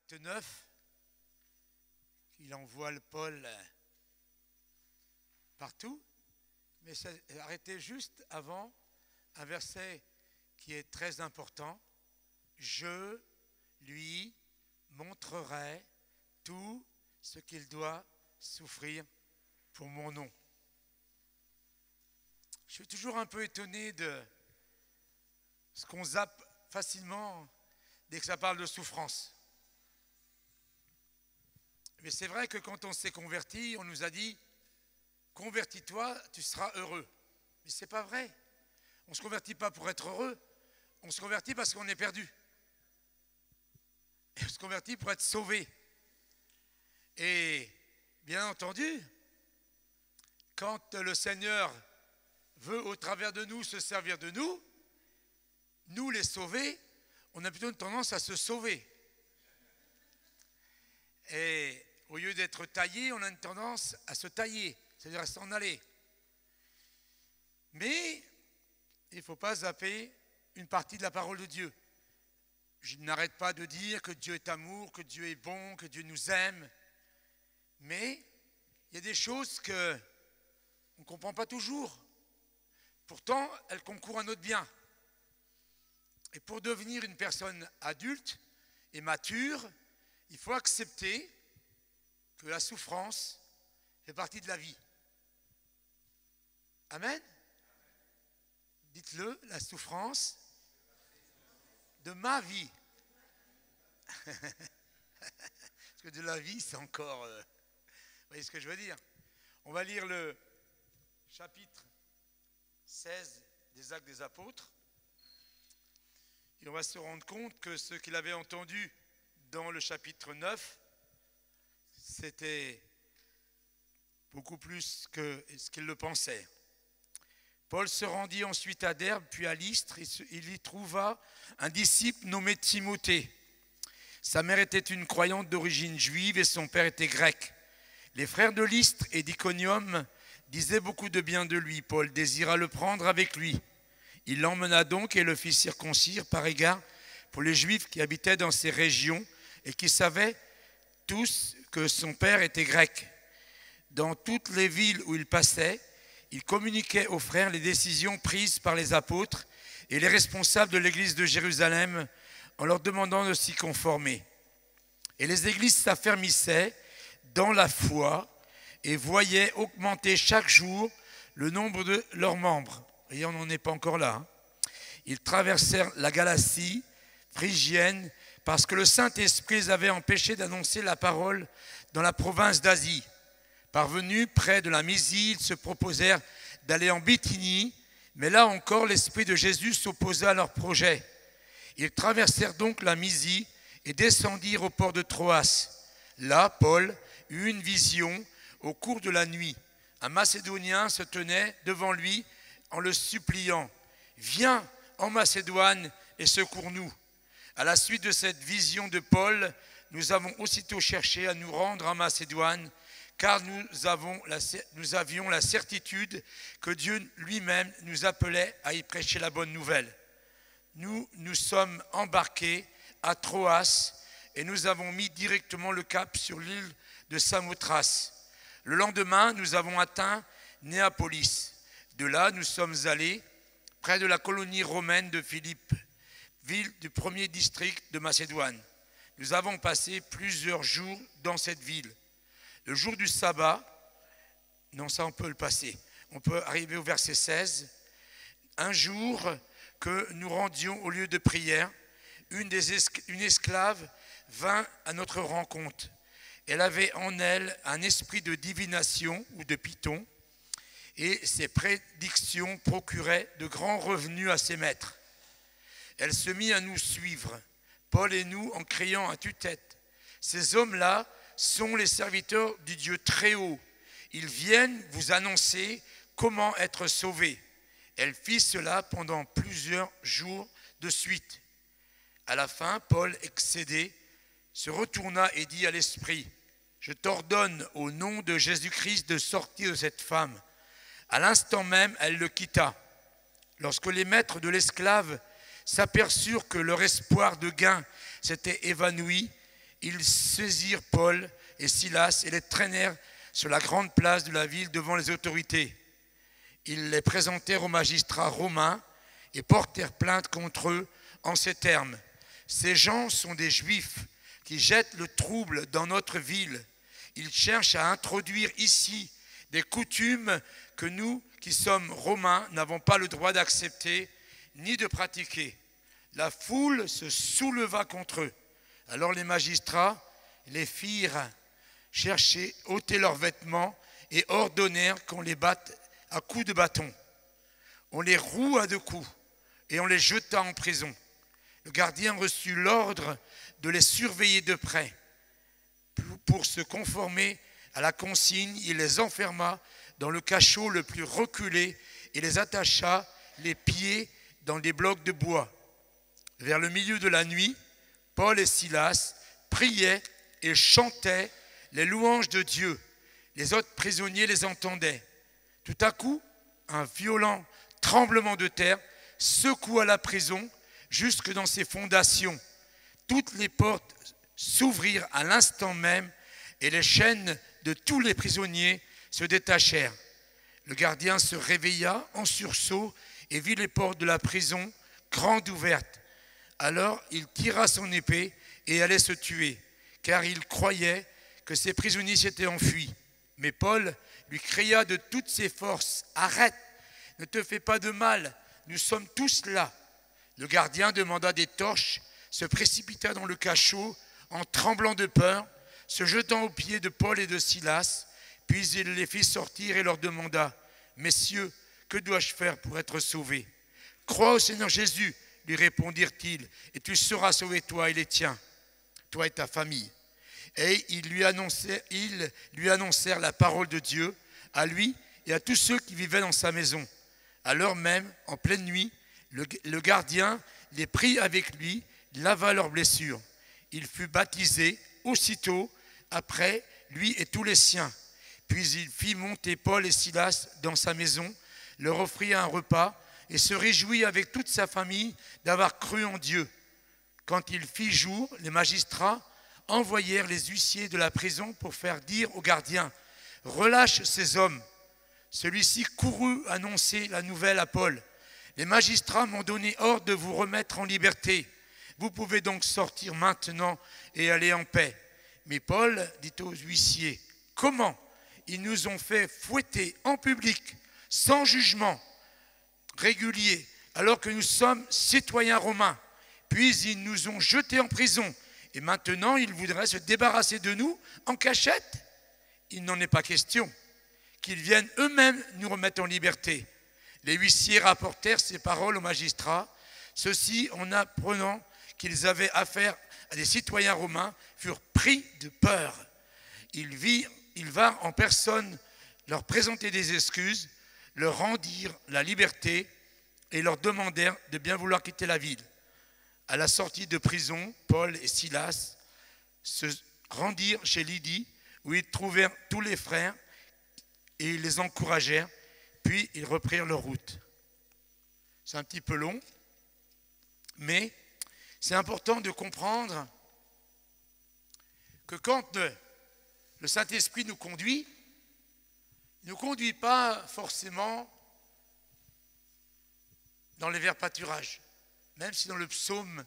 Acte 9, il envoie le Paul partout, mais c'est arrêté juste avant un verset qui est très important. Je lui montrerai tout ce qu'il doit souffrir pour mon nom. Je suis toujours un peu étonné de ce qu'on zappe facilement dès que ça parle de souffrance. Mais c'est vrai que quand on s'est converti, on nous a dit « Convertis-toi, tu seras heureux ». Mais ce n'est pas vrai. On ne se convertit pas pour être heureux, on se convertit parce qu'on est perdu. Et on se convertit pour être sauvé. Et bien entendu, quand le Seigneur veut au travers de nous se servir de nous, nous les sauvés, on a plutôt une tendance à se sauver. Et au lieu d'être taillé, on a une tendance à se tailler, c'est-à-dire à s'en aller. Mais il ne faut pas zapper une partie de la parole de Dieu. Je n'arrête pas de dire que Dieu est amour, que Dieu est bon, que Dieu nous aime. Mais il y a des choses qu'on ne comprend pas toujours. Pourtant, elles concourent à notre bien. Et pour devenir une personne adulte et mature, il faut accepter que la souffrance fait partie de la vie. Amen. Dites-le, la souffrance de ma vie. Parce que de la vie, c'est encore... vous voyez ce que je veux dire? On va lire le chapitre 16 des Actes des Apôtres. Et on va se rendre compte que ce qu'il avait entendu dans le chapitre 9, c'était beaucoup plus que ce qu'il le pensait. Paul se rendit ensuite à Derbe, puis à Lystre, et il y trouva un disciple nommé Timothée. Sa mère était une croyante d'origine juive et son père était grec. Les frères de Lystre et d'Iconium disaient beaucoup de bien de lui. Paul désira le prendre avec lui. Il l'emmena donc et le fit circoncire par égard pour les Juifs qui habitaient dans ces régions et qui savaient tous que son père était grec. Dans toutes les villes où il passait, il communiquait aux frères les décisions prises par les apôtres et les responsables de l'église de Jérusalem en leur demandant de s'y conformer. Et les églises s'affermissaient dans la foi et voyaient augmenter chaque jour le nombre de leurs membres. Et on n'en est pas encore là. Ils traversèrent la Galatie, phrygienne, parce que le Saint-Esprit les avait empêchés d'annoncer la parole dans la province d'Asie. Parvenus près de la Mysie, ils se proposèrent d'aller en Bithynie, mais là encore l'Esprit de Jésus s'opposa à leur projet. Ils traversèrent donc la Mysie et descendirent au port de Troas. Là, Paul eut une vision au cours de la nuit. Un Macédonien se tenait devant lui en le suppliant « Viens en Macédoine et secours-nous ». À la suite de cette vision de Paul, nous avons aussitôt cherché à nous rendre en Macédoine, car nous avions la certitude que Dieu lui-même nous appelait à y prêcher la bonne nouvelle. Nous nous sommes embarqués à Troas et nous avons mis directement le cap sur l'île de Samothrace. Le lendemain, nous avons atteint Néapolis. De là, nous sommes allés près de la colonie romaine de Philippe, ville du premier district de Macédoine. Nous avons passé plusieurs jours dans cette ville. Le jour du sabbat, non ça on peut le passer, on peut arriver au verset 16. Un jour que nous rendions au lieu de prière, une esclave vint à notre rencontre. Elle avait en elle un esprit de divination ou de python, et ses prédictions procuraient de grands revenus à ses maîtres. Elle se mit à nous suivre, Paul et nous, en criant à tue-tête. Ces hommes-là sont les serviteurs du Dieu très haut. Ils viennent vous annoncer comment être sauvés. Elle fit cela pendant plusieurs jours de suite. À la fin, Paul, excédé, se retourna et dit à l'esprit « Je t'ordonne au nom de Jésus-Christ de sortir de cette femme. » À l'instant même, elle le quitta. Lorsque les maîtres de l'esclave s'aperçurent que leur espoir de gain s'était évanoui, Ils saisirent Paul et Silas et les traînèrent sur la grande place de la ville devant les autorités. Ils les présentèrent aux magistrats romains et portèrent plainte contre eux en ces termes. Ces gens sont des Juifs qui jettent le trouble dans notre ville. Ils cherchent à introduire ici des coutumes que nous, qui sommes romains, n'avons pas le droit d'accepter ni de pratiquer. La foule se souleva contre eux. Alors les magistrats les firent chercher, ôter leurs vêtements et ordonnèrent qu'on les batte à coups de bâton. On les roua de coups et on les jeta en prison. Le gardien reçut l'ordre de les surveiller de près. Pour se conformer à la consigne, il les enferma dans le cachot le plus reculé et les attacha les pieds dans des blocs de bois. Vers le milieu de la nuit, Paul et Silas priaient et chantaient les louanges de Dieu. Les autres prisonniers les entendaient. Tout à coup, un violent tremblement de terre secoua la prison jusque dans ses fondations. Toutes les portes s'ouvrirent à l'instant même et les chaînes de tous les prisonniers se détachèrent. Le gardien se réveilla en sursaut et vit les portes de la prison grandes ouvertes. Alors il tira son épée et allait se tuer, car il croyait que ses prisonniers s'étaient enfuis. Mais Paul lui cria de toutes ses forces, « Arrête, ne te fais pas de mal, nous sommes tous là. » Le gardien demanda des torches, se précipita dans le cachot en tremblant de peur, se jetant aux pieds de Paul et de Silas, puis il les fit sortir et leur demanda, « Messieurs, que dois-je faire pour être sauvé ?»« Crois au Seigneur Jésus, lui répondirent-ils, et tu seras sauvé toi et les tiens, toi et ta famille. » Et ils lui annoncèrent la parole de Dieu à lui et à tous ceux qui vivaient dans sa maison. À l'heure même, en pleine nuit, le gardien les prit avec lui, lava leurs blessures. Il fut baptisé aussitôt après, lui et tous les siens. Puis il fit monter Paul et Silas dans sa maison, leur offrit un repas et se réjouit avec toute sa famille d'avoir cru en Dieu. Quand il fit jour, les magistrats envoyèrent les huissiers de la prison pour faire dire au gardien, « Relâche ces hommes. » Celui-ci courut annoncer la nouvelle à Paul. « Les magistrats m'ont donné ordre de vous remettre en liberté. Vous pouvez donc sortir maintenant et aller en paix. » Mais Paul dit aux huissiers, « Comment ? Ils nous ont fait fouetter en public, sans jugement régulier, alors que nous sommes citoyens romains. Puis ils nous ont jetés en prison. Et maintenant, ils voudraient se débarrasser de nous en cachette. Il n'en est pas question. Qu'ils viennent eux-mêmes nous remettre en liberté. » Les huissiers rapportèrent ces paroles aux magistrats. Ceux-ci, en apprenant qu'ils avaient affaire à des citoyens romains, furent pris de peur. Ils vinrent en personne leur présenter des excuses, leur rendirent la liberté et leur demandèrent de bien vouloir quitter la ville. À la sortie de prison, Paul et Silas se rendirent chez Lydie, où ils trouvèrent tous les frères et ils les encouragèrent, puis ils reprirent leur route. C'est un petit peu long, mais c'est important de comprendre que quand le Saint-Esprit nous conduit, il ne nous conduit pas forcément dans les verts pâturages. Même si dans le psaume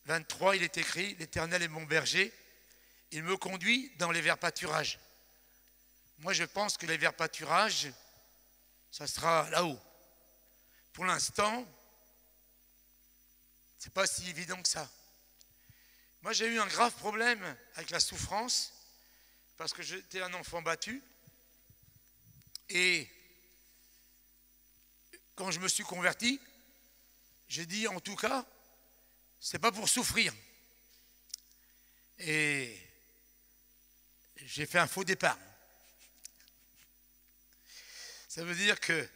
23, il est écrit « L'Éternel est mon berger, il me conduit dans les verts pâturages. » Moi, je pense que les verts pâturages, ça sera là-haut. Pour l'instant, ce n'est pas si évident que ça. Moi, j'ai eu un grave problème avec la souffrance parce que j'étais un enfant battu. Et quand je me suis converti, j'ai dit en tout cas, c'est pas pour souffrir. Et j'ai fait un faux départ. Ça veut dire que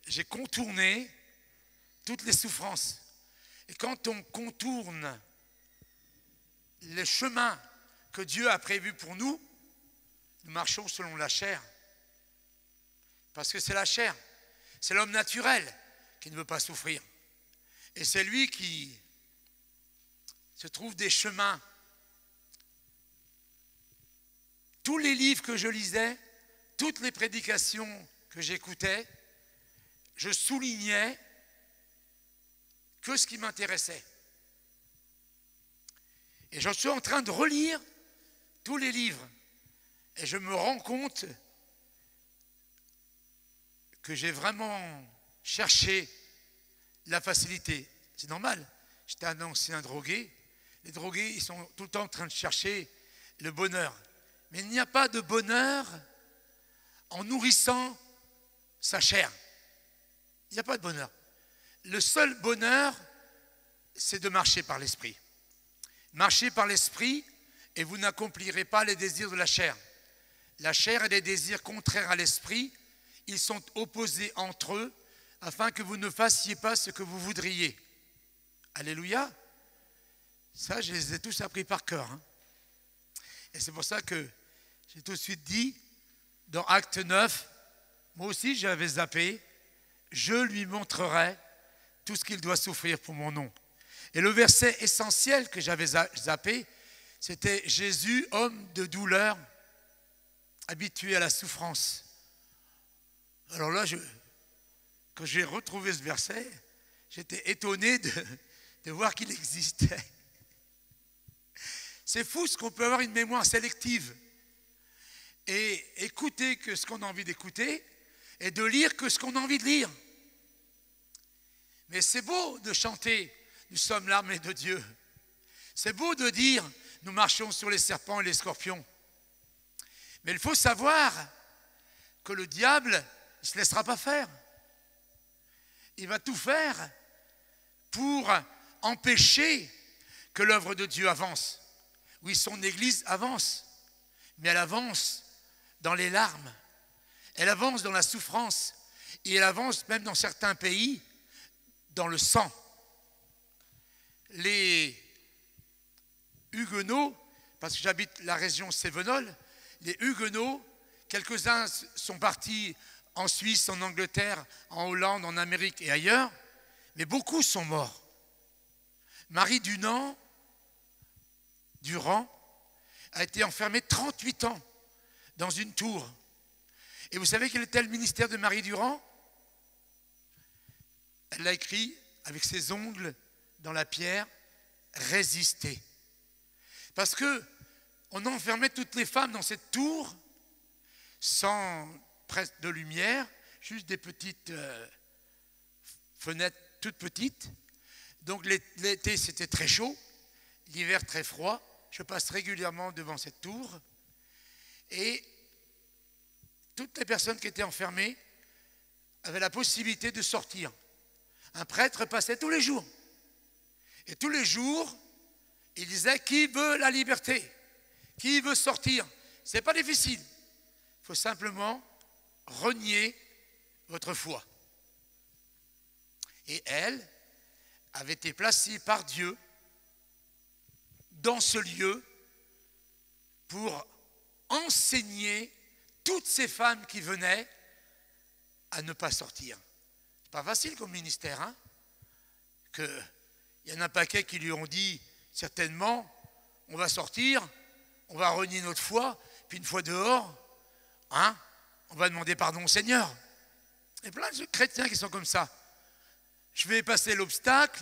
j'ai contourné toutes les souffrances. Et quand on contourne les chemins que Dieu a prévus pour nous, nous marchons selon la chair. Parce que c'est la chair, c'est l'homme naturel qui ne veut pas souffrir. Et c'est lui qui se trouve des chemins tous les livres que je lisais, toutes les prédications que j'écoutais, je soulignais que ce qui m'intéressait. Et je suis en train de relire tous les livres. Et je me rends compte que j'ai vraiment cherché la facilité. C'est normal. J'étais un ancien drogué. Les drogués, ils sont tout le temps en train de chercher le bonheur. Mais il n'y a pas de bonheur en nourrissant sa chair. Il n'y a pas de bonheur. Le seul bonheur, c'est de marcher par l'esprit. Marchez par l'esprit et vous n'accomplirez pas les désirs de la chair. La chair et les désirs contraires à l'esprit, ils sont opposés entre eux afin que vous ne fassiez pas ce que vous voudriez. Alléluia. Ça, je les ai tous appris par cœur. Et c'est pour ça que j'ai tout de suite dit, dans Acte 9, moi aussi j'avais zappé, je lui montrerai tout ce qu'il doit souffrir pour mon nom. Et le verset essentiel que j'avais zappé, c'était Jésus, homme de douleur, habitué à la souffrance. Alors là, quand j'ai retrouvé ce verset, j'étais étonné de voir qu'il existait. C'est fou ce qu'on peut avoir une mémoire sélective et écouter que ce qu'on a envie d'écouter et de lire que ce qu'on a envie de lire. Mais c'est beau de chanter « Nous sommes l'armée de Dieu ». C'est beau de dire « Nous marchons sur les serpents et les scorpions ». Mais il faut savoir que le diable, il ne se laissera pas faire. Il va tout faire pour empêcher que l'œuvre de Dieu avance. Oui, son Église avance, mais elle avance dans les larmes, elle avance dans la souffrance, et elle avance même dans certains pays dans le sang. Les Huguenots, parce que j'habite la région Cévenol, les Huguenots, quelques-uns sont partis en Suisse, en Angleterre, en Hollande, en Amérique et ailleurs, mais beaucoup sont morts. Marie Durand a été enfermée 38 ans dans une tour. Et vous savez quel était le ministère de Marie Durand? Elle l'a écrit avec ses ongles dans la pierre, résister. Parce que on enfermait toutes les femmes dans cette tour sans presque de lumière, juste des petites fenêtres toutes petites. Donc l'été c'était très chaud, l'hiver très froid. Je passe régulièrement devant cette tour et toutes les personnes qui étaient enfermées avaient la possibilité de sortir. Un prêtre passait tous les jours. Et tous les jours, il disait « Qui veut la liberté? Qui veut sortir ?» Ce n'est pas difficile. Il faut simplement renier votre foi. Et elle avait été placée par Dieu dans ce lieu pour enseigner toutes ces femmes qui venaient à ne pas sortir. C'est pas facile comme ministère, hein? Il y en a un paquet qui lui ont dit certainement on va sortir, on va renier notre foi, puis une fois dehors, hein, on va demander pardon au Seigneur. Il y a plein de chrétiens qui sont comme ça. Je vais passer l'obstacle,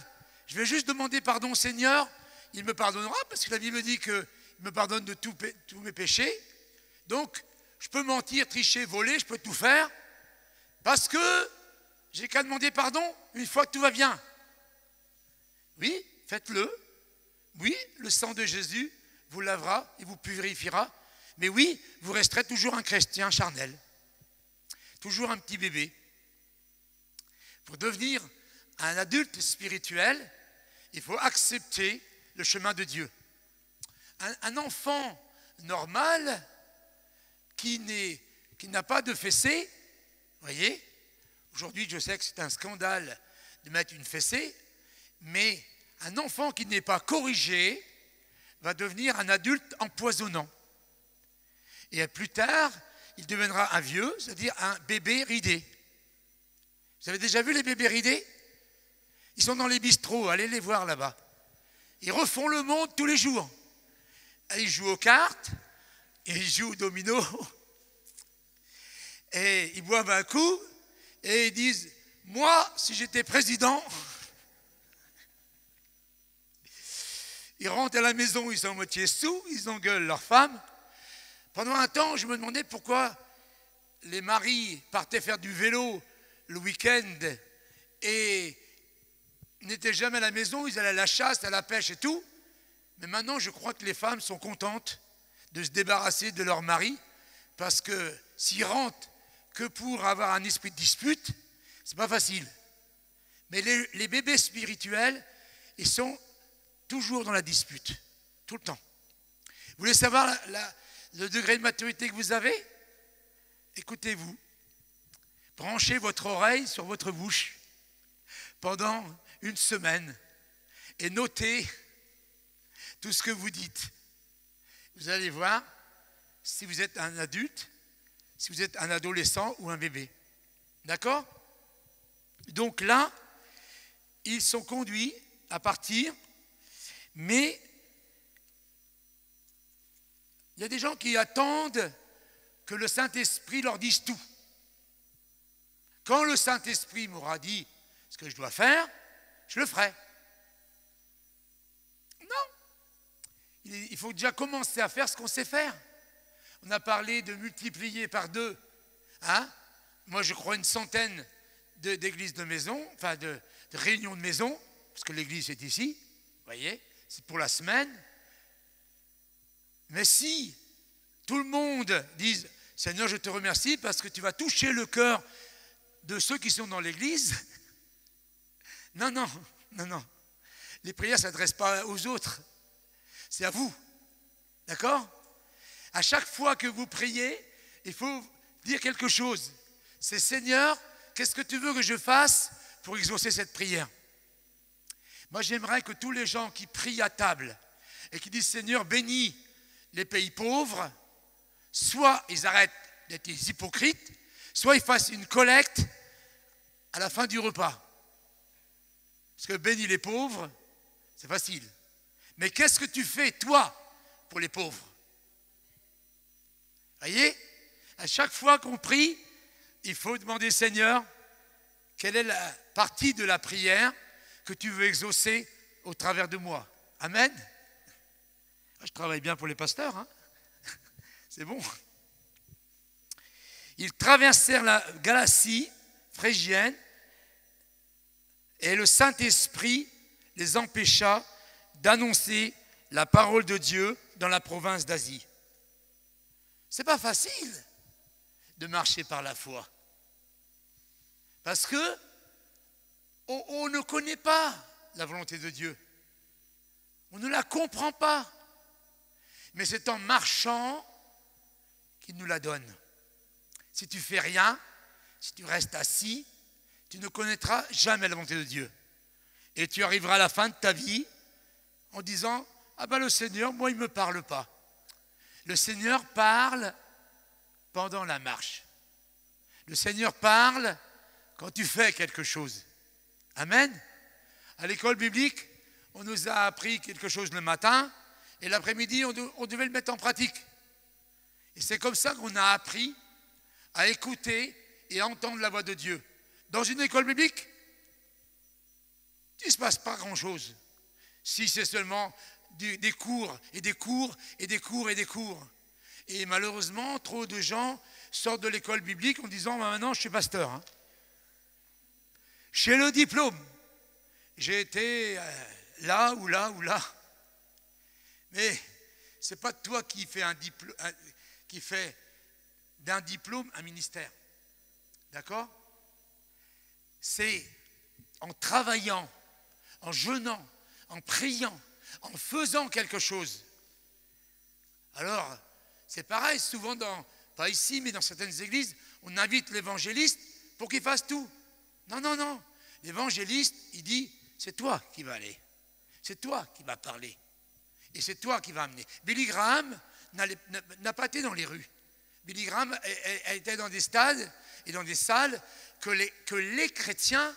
je vais juste demander pardon au Seigneur, il me pardonnera parce que la Bible dit qu'il me pardonne de tous mes péchés. Donc, je peux mentir, tricher, voler, je peux tout faire parce que j'ai qu'à demander pardon une fois que tout va bien. Oui, faites-le. Oui, le sang de Jésus vous lavera et vous purifiera. Mais oui, vous resterez toujours un chrétien charnel. Toujours un petit bébé. Pour devenir un adulte spirituel, il faut accepter le chemin de Dieu. Un enfant normal qui n'a pas de fessée, voyez, aujourd'hui je sais que c'est un scandale de mettre une fessée, mais un enfant qui n'est pas corrigé va devenir un adulte empoisonnant. Et plus tard, il deviendra un vieux, c'est-à-dire un bébé ridé. Vous avez déjà vu les bébés ridés? Ils sont dans les bistrots, allez les voir là-bas. Ils refont le monde tous les jours. Ils jouent aux cartes, ils jouent au domino, et ils boivent un coup, et ils disent, moi, si j'étais président, ils rentrent à la maison, ils sont à moitié sous, ils engueulent leur femme. Pendant un temps, je me demandais pourquoi les maris partaient faire du vélo le week-end et n'étaient jamais à la maison, ils allaient à la chasse, à la pêche et tout. Mais maintenant, je crois que les femmes sont contentes de se débarrasser de leur mari, parce que s'ils rentrent que pour avoir un esprit de dispute, c'est pas facile. Mais les bébés spirituels, ils sont toujours dans la dispute, tout le temps. Vous voulez savoir le degré de maturité que vous avez? Écoutez-vous. Branchez votre oreille sur votre bouche pendant une semaine et notez tout ce que vous dites. Vous allez voir si vous êtes un adulte, si vous êtes un adolescent ou un bébé. D'accord? Donc là, ils sont conduits à partir, mais il y a des gens qui attendent que le Saint-Esprit leur dise tout. Quand le Saint-Esprit m'aura dit ce que je dois faire, je le ferai. Non. Il faut déjà commencer à faire ce qu'on sait faire. On a parlé de multiplier par 2. Hein? Moi, je crois une centaine d'églises de maison, enfin de réunions de maison, parce que l'église est ici, vous voyez, c'est pour la semaine. Mais si tout le monde dise, Seigneur, je te remercie parce que tu vas toucher le cœur de ceux qui sont dans l'église. Non. Les prières ne s'adressent pas aux autres. C'est à vous. D'accord? À chaque fois que vous priez, il faut dire quelque chose. C'est Seigneur, qu'est-ce que tu veux que je fasse pour exaucer cette prière? Moi, j'aimerais que tous les gens qui prient à table et qui disent Seigneur, bénis les pays pauvres, soit ils arrêtent d'être des hypocrites, soit ils fassent une collecte à la fin du repas. Parce que bénis les pauvres, c'est facile. Mais qu'est-ce que tu fais, toi, pour les pauvres? Voyez, à chaque fois qu'on prie, il faut demander Seigneur, quelle est la partie de la prière que tu veux exaucer au travers de moi? Amen. Je travaille bien pour les pasteurs, hein? C'est bon. Ils traversèrent la Galatie phrygienne et le Saint-Esprit les empêcha d'annoncer la parole de Dieu dans la province d'Asie. C'est pas facile de marcher par la foi. Parce que on ne connaît pas la volonté de Dieu. On ne la comprend pas. Mais c'est en marchant qu'il nous la donne. Si tu fais rien, si tu restes assis, tu ne connaîtras jamais la volonté de Dieu. Et tu arriveras à la fin de ta vie en disant « Ah ben le Seigneur, moi il ne me parle pas ». Le Seigneur parle pendant la marche. Le Seigneur parle quand tu fais quelque chose. Amen. À l'école biblique, on nous a appris quelque chose le matin et l'après-midi, on devait le mettre en pratique. Et c'est comme ça qu'on a appris à écouter et à entendre la voix de Dieu. Dans une école biblique, il ne se passe pas grand-chose. Si c'est seulement des cours et des cours et des cours et des cours. Et malheureusement, trop de gens sortent de l'école biblique en disant « Maintenant, je suis pasteur. Hein. » J'ai le diplôme. J'ai été là ou là ou là. Mais ce n'est pas toi qui fais d'un diplôme un ministère. D'accord? C'est en travaillant, en jeûnant, en priant, en faisant quelque chose. Alors, c'est pareil, souvent, pas ici, mais dans certaines églises, on invite l'évangéliste pour qu'il fasse tout. Non. L'évangéliste, il dit, c'est toi qui vas aller. C'est toi qui vas parler. Et c'est toi qui vas amener. Billy Graham n'a pas été dans les rues. Billy Graham était dans des stades et dans des salles que les chrétiens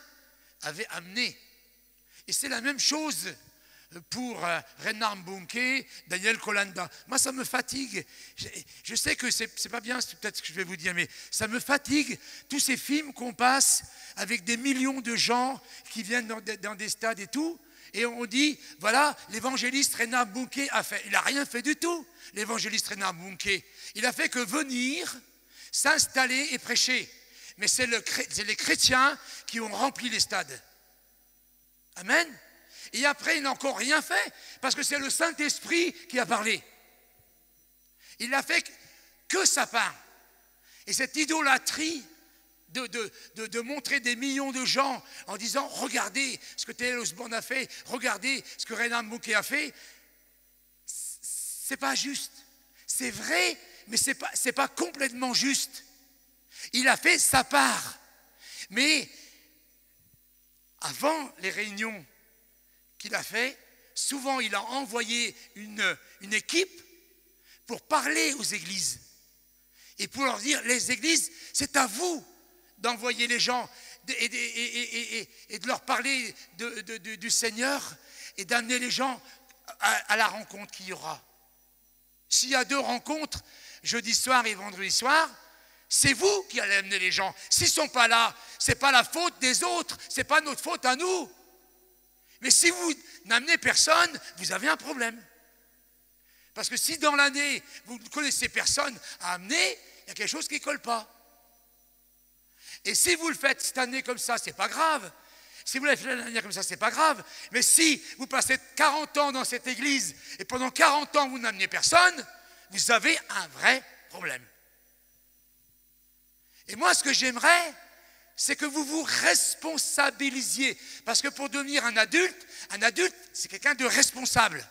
avaient amenées. Et c'est la même chose pour Reinhard Bonnke, Daniel Kolanda. Moi, ça me fatigue. Je sais que c'est pas bien, c'est peut-être ce que je vais vous dire, mais ça me fatigue, tous ces films qu'on passe avec des millions de gens qui viennent dans des stades et tout, et on dit, voilà, l'évangéliste Reinhard Bonnke a fait. Il n'a rien fait du tout, l'évangéliste Reinhard Bonnke. Il a fait que venir, s'installer et prêcher. Mais c'est les chrétiens qui ont rempli les stades. Amen. Et après, il n'a encore rien fait, parce que c'est le Saint-Esprit qui a parlé. Il n'a fait que sa part. Et cette idolâtrie de montrer des millions de gens en disant, regardez ce que T.L. Osborne a fait, regardez ce que Reinhard Bonnke a fait, c'est pas juste. C'est vrai, mais c'est pas complètement juste. Il a fait sa part. Mais avant les réunions qu'il a fait, souvent il a envoyé une équipe pour parler aux églises et pour leur dire, les églises, c'est à vous d'envoyer les gens et de leur parler du Seigneur et d'amener les gens à la rencontre qu'il y aura. S'il y a 2 rencontres, jeudi soir et vendredi soir, c'est vous qui allez amener les gens. S'ils ne sont pas là, ce n'est pas la faute des autres, ce n'est pas notre faute à nous. Mais si vous n'amenez personne, vous avez un problème. Parce que si dans l'année, vous ne connaissez personne à amener, il y a quelque chose qui ne colle pas. Et si vous le faites cette année comme ça, ce n'est pas grave. Si vous l'avez fait l'année dernière comme ça, ce n'est pas grave. Mais si vous passez 40 ans dans cette église et pendant 40 ans, vous n'amenez personne, vous avez un vrai problème. Et moi, ce que j'aimerais, c'est que vous vous responsabilisiez. Parce que pour devenir un adulte, c'est quelqu'un de responsable.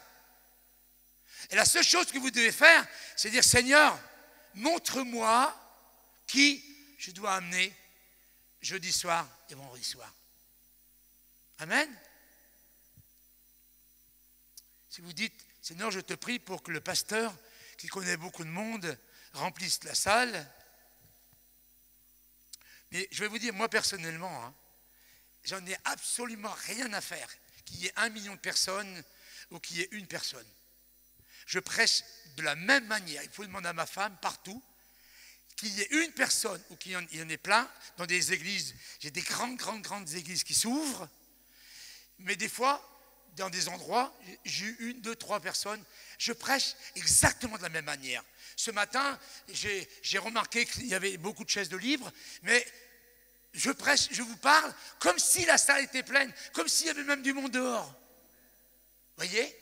Et la seule chose que vous devez faire, c'est dire, Seigneur, montre-moi qui je dois amener jeudi soir et vendredi soir. Amen. Si vous dites, Seigneur, je te prie pour que le pasteur, qui connaît beaucoup de monde, remplisse la salle. Mais je vais vous dire, moi personnellement, j'en ai absolument rien à faire qu'il y ait 1 million de personnes ou qu'il y ait 1 personne. Je prêche de la même manière. Il faut demander à ma femme partout qu'il y ait 1 personne ou qu'il y en ait plein dans des églises. J'ai des grandes églises qui s'ouvrent, mais des fois, dans des endroits, j'ai eu 1, 2, 3 personnes. Je prêche exactement de la même manière. Ce matin, j'ai remarqué qu'il y avait beaucoup de chaises de livres, mais je prêche, je vous parle comme si la salle était pleine, comme s'il y avait même du monde dehors. Voyez?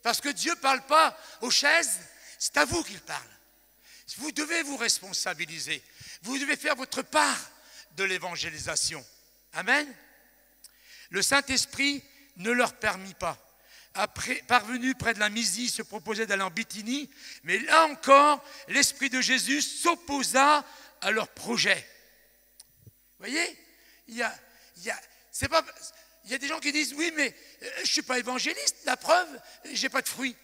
Parce que Dieu ne parle pas aux chaises, c'est à vous qu'il parle. Vous devez vous responsabiliser. Vous devez faire votre part de l'évangélisation. Amen. Le Saint-Esprit ne leur permit pas. Après, parvenu près de la Mysie, se proposait d'aller en Bithynie, mais là encore, l'Esprit de Jésus s'opposa à leur projet. Vous voyez, il y a des gens qui disent, oui, mais je ne suis pas évangéliste, la preuve, je n'ai pas de fruits.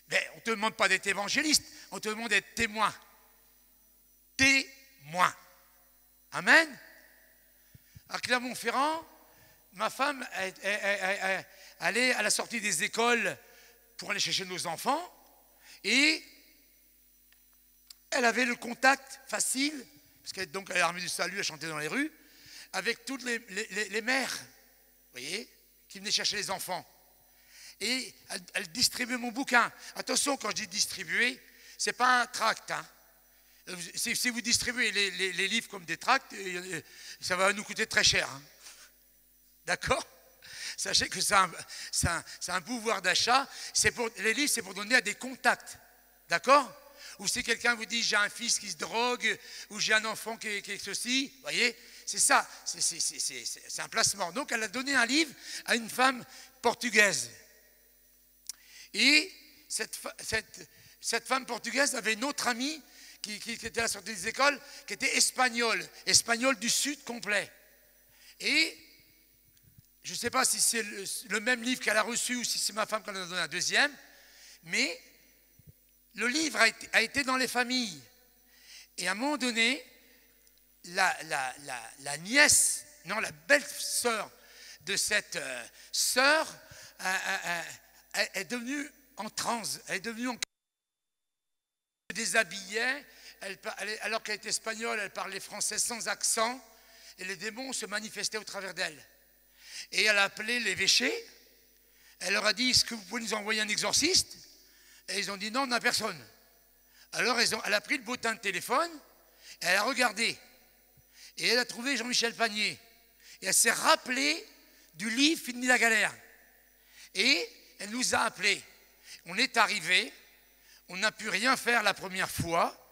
Mais on ne te demande pas d'être évangéliste, on te demande d'être témoin. Témoin. Amen. À Clermont-Ferrand, ma femme allait à la sortie des écoles pour aller chercher nos enfants et elle avait le contact facile, parce qu'elle donc à l'Armée du Salut, elle chantait dans les rues, avec toutes les mères, vous voyez, qui venaient chercher les enfants. Et elle distribuait mon bouquin. Attention, quand je dis distribuer, ce n'est pas un tract. Si vous distribuez les livres comme des tracts, ça va nous coûter très cher. D'accord? Sachez que c'est un pouvoir d'achat. Les livres, c'est pour donner à des contacts. D'accord? Ou si quelqu'un vous dit, j'ai un fils qui se drogue, ou j'ai un enfant qui est ceci, vous voyez? C'est ça, c'est un placement. Donc, elle a donné un livre à une femme portugaise. Et cette femme portugaise avait une autre amie qui était à la sortie des écoles, qui était espagnole du Sud complet. Et je ne sais pas si c'est le même livre qu'elle a reçu ou si c'est ma femme qui en a donné un deuxième, mais le livre a été dans les familles. Et à un moment donné, la nièce, non, la belle-sœur de cette sœur est devenue en transe, elle est devenue en déshabillait, alors qu'elle était espagnole, elle parlait français sans accent, et les démons se manifestaient au travers d'elle. Et elle a appelé l'évêché, elle leur a dit, est-ce que vous pouvez nous envoyer un exorciste? Et ils ont dit non, on n'a personne. Alors elle a pris le bottin de téléphone, elle a regardé, et elle a trouvé Jean-Michel Panier. Et elle s'est rappelée du livre Fini la galère. Et elle nous a appelés. On est arrivé, on n'a pu rien faire la première fois,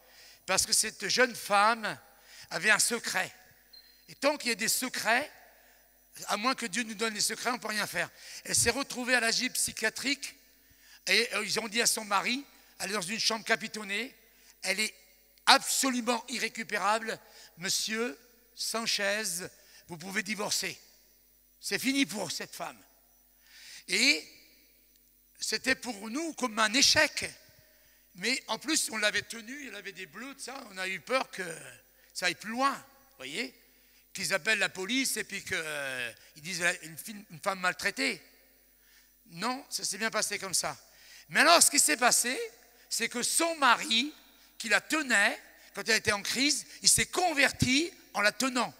parce que cette jeune femme avait un secret. Et tant qu'il y a des secrets, à moins que Dieu nous donne les secrets, on ne peut rien faire. Elle s'est retrouvée à l'asile psychiatrique, et ils ont dit à son mari, elle est dans une chambre capitonnée, elle est absolument irrécupérable, monsieur Sanchez, vous pouvez divorcer. C'est fini pour cette femme. Et c'était pour nous comme un échec. Mais en plus, on l'avait tenue, elle avait des bleus, ça, on a eu peur que ça aille plus loin, vous voyez, qu'ils appellent la police et puis qu'ils disent une femme maltraitée. Non, ça s'est bien passé comme ça. Mais alors, ce qui s'est passé, c'est que son mari, qui la tenait, quand elle était en crise, il s'est converti en la tenant.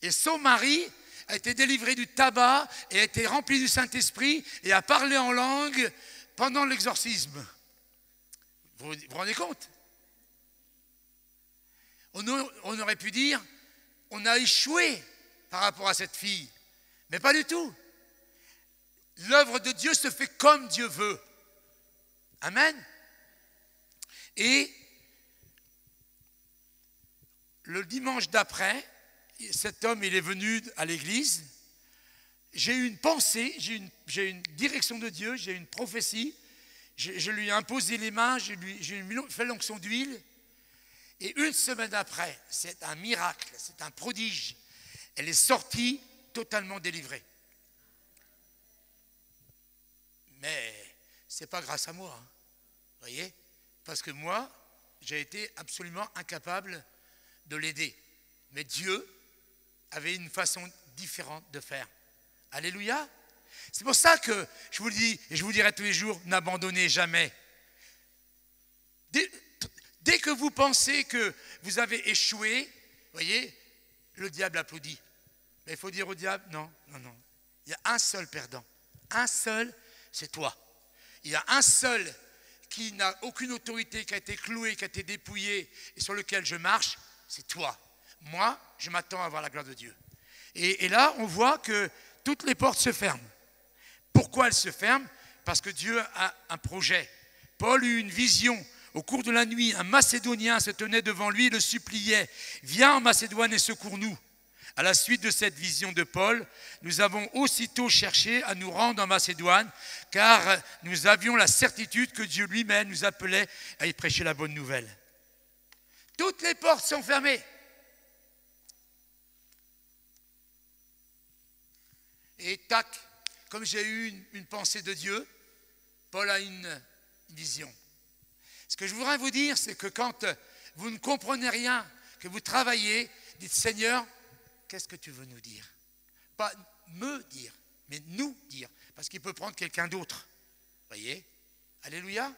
Et son mari a été délivré du tabac et a été rempli du Saint-Esprit et a parlé en langue pendant l'exorcisme. Vous vous rendez compte? On aurait pu dire, on a échoué par rapport à cette fille. Mais pas du tout. L'œuvre de Dieu se fait comme Dieu veut. Amen. Et le dimanche d'après, cet homme, il est venu à l'église. J'ai eu une pensée, j'ai une direction de Dieu, j'ai une prophétie. Je lui ai imposé les mains, je lui ai fait l'onction d'huile. Et une semaine après, c'est un miracle, c'est un prodige. Elle est sortie totalement délivrée. Mais ce n'est pas grâce à moi, hein, vous voyez? Parce que moi, j'ai été absolument incapable de l'aider. Mais Dieu avait une façon différente de faire. Alléluia. C'est pour ça que je vous le dis, et je vous le dirai tous les jours, n'abandonnez jamais. Dès que vous pensez que vous avez échoué, vous voyez, le diable applaudit. Mais il faut dire au diable, non, non, non. Il y a un seul perdant. Un seul, c'est toi. Il y a un seul qui n'a aucune autorité, qui a été cloué, qui a été dépouillé et sur lequel je marche, c'est toi. Moi, je m'attends à voir la gloire de Dieu. Et là, on voit que toutes les portes se ferment. Pourquoi elles se ferment? Parce que Dieu a un projet. Paul eut une vision. Au cours de la nuit, un Macédonien se tenait devant lui et le suppliait. « Viens en Macédoine et secours-nous » À la suite de cette vision de Paul, nous avons aussitôt cherché à nous rendre en Macédoine, car nous avions la certitude que Dieu lui-même nous appelait à y prêcher la bonne nouvelle. Toutes les portes sont fermées. Et tac, comme j'ai eu une pensée de Dieu, Paul a une vision. Ce que je voudrais vous dire, c'est que quand vous ne comprenez rien, que vous travaillez, dites Seigneur, qu'est-ce que tu veux nous dire? Pas me dire, mais nous dire. Parce qu'il peut prendre quelqu'un d'autre. Voyez? Alléluia.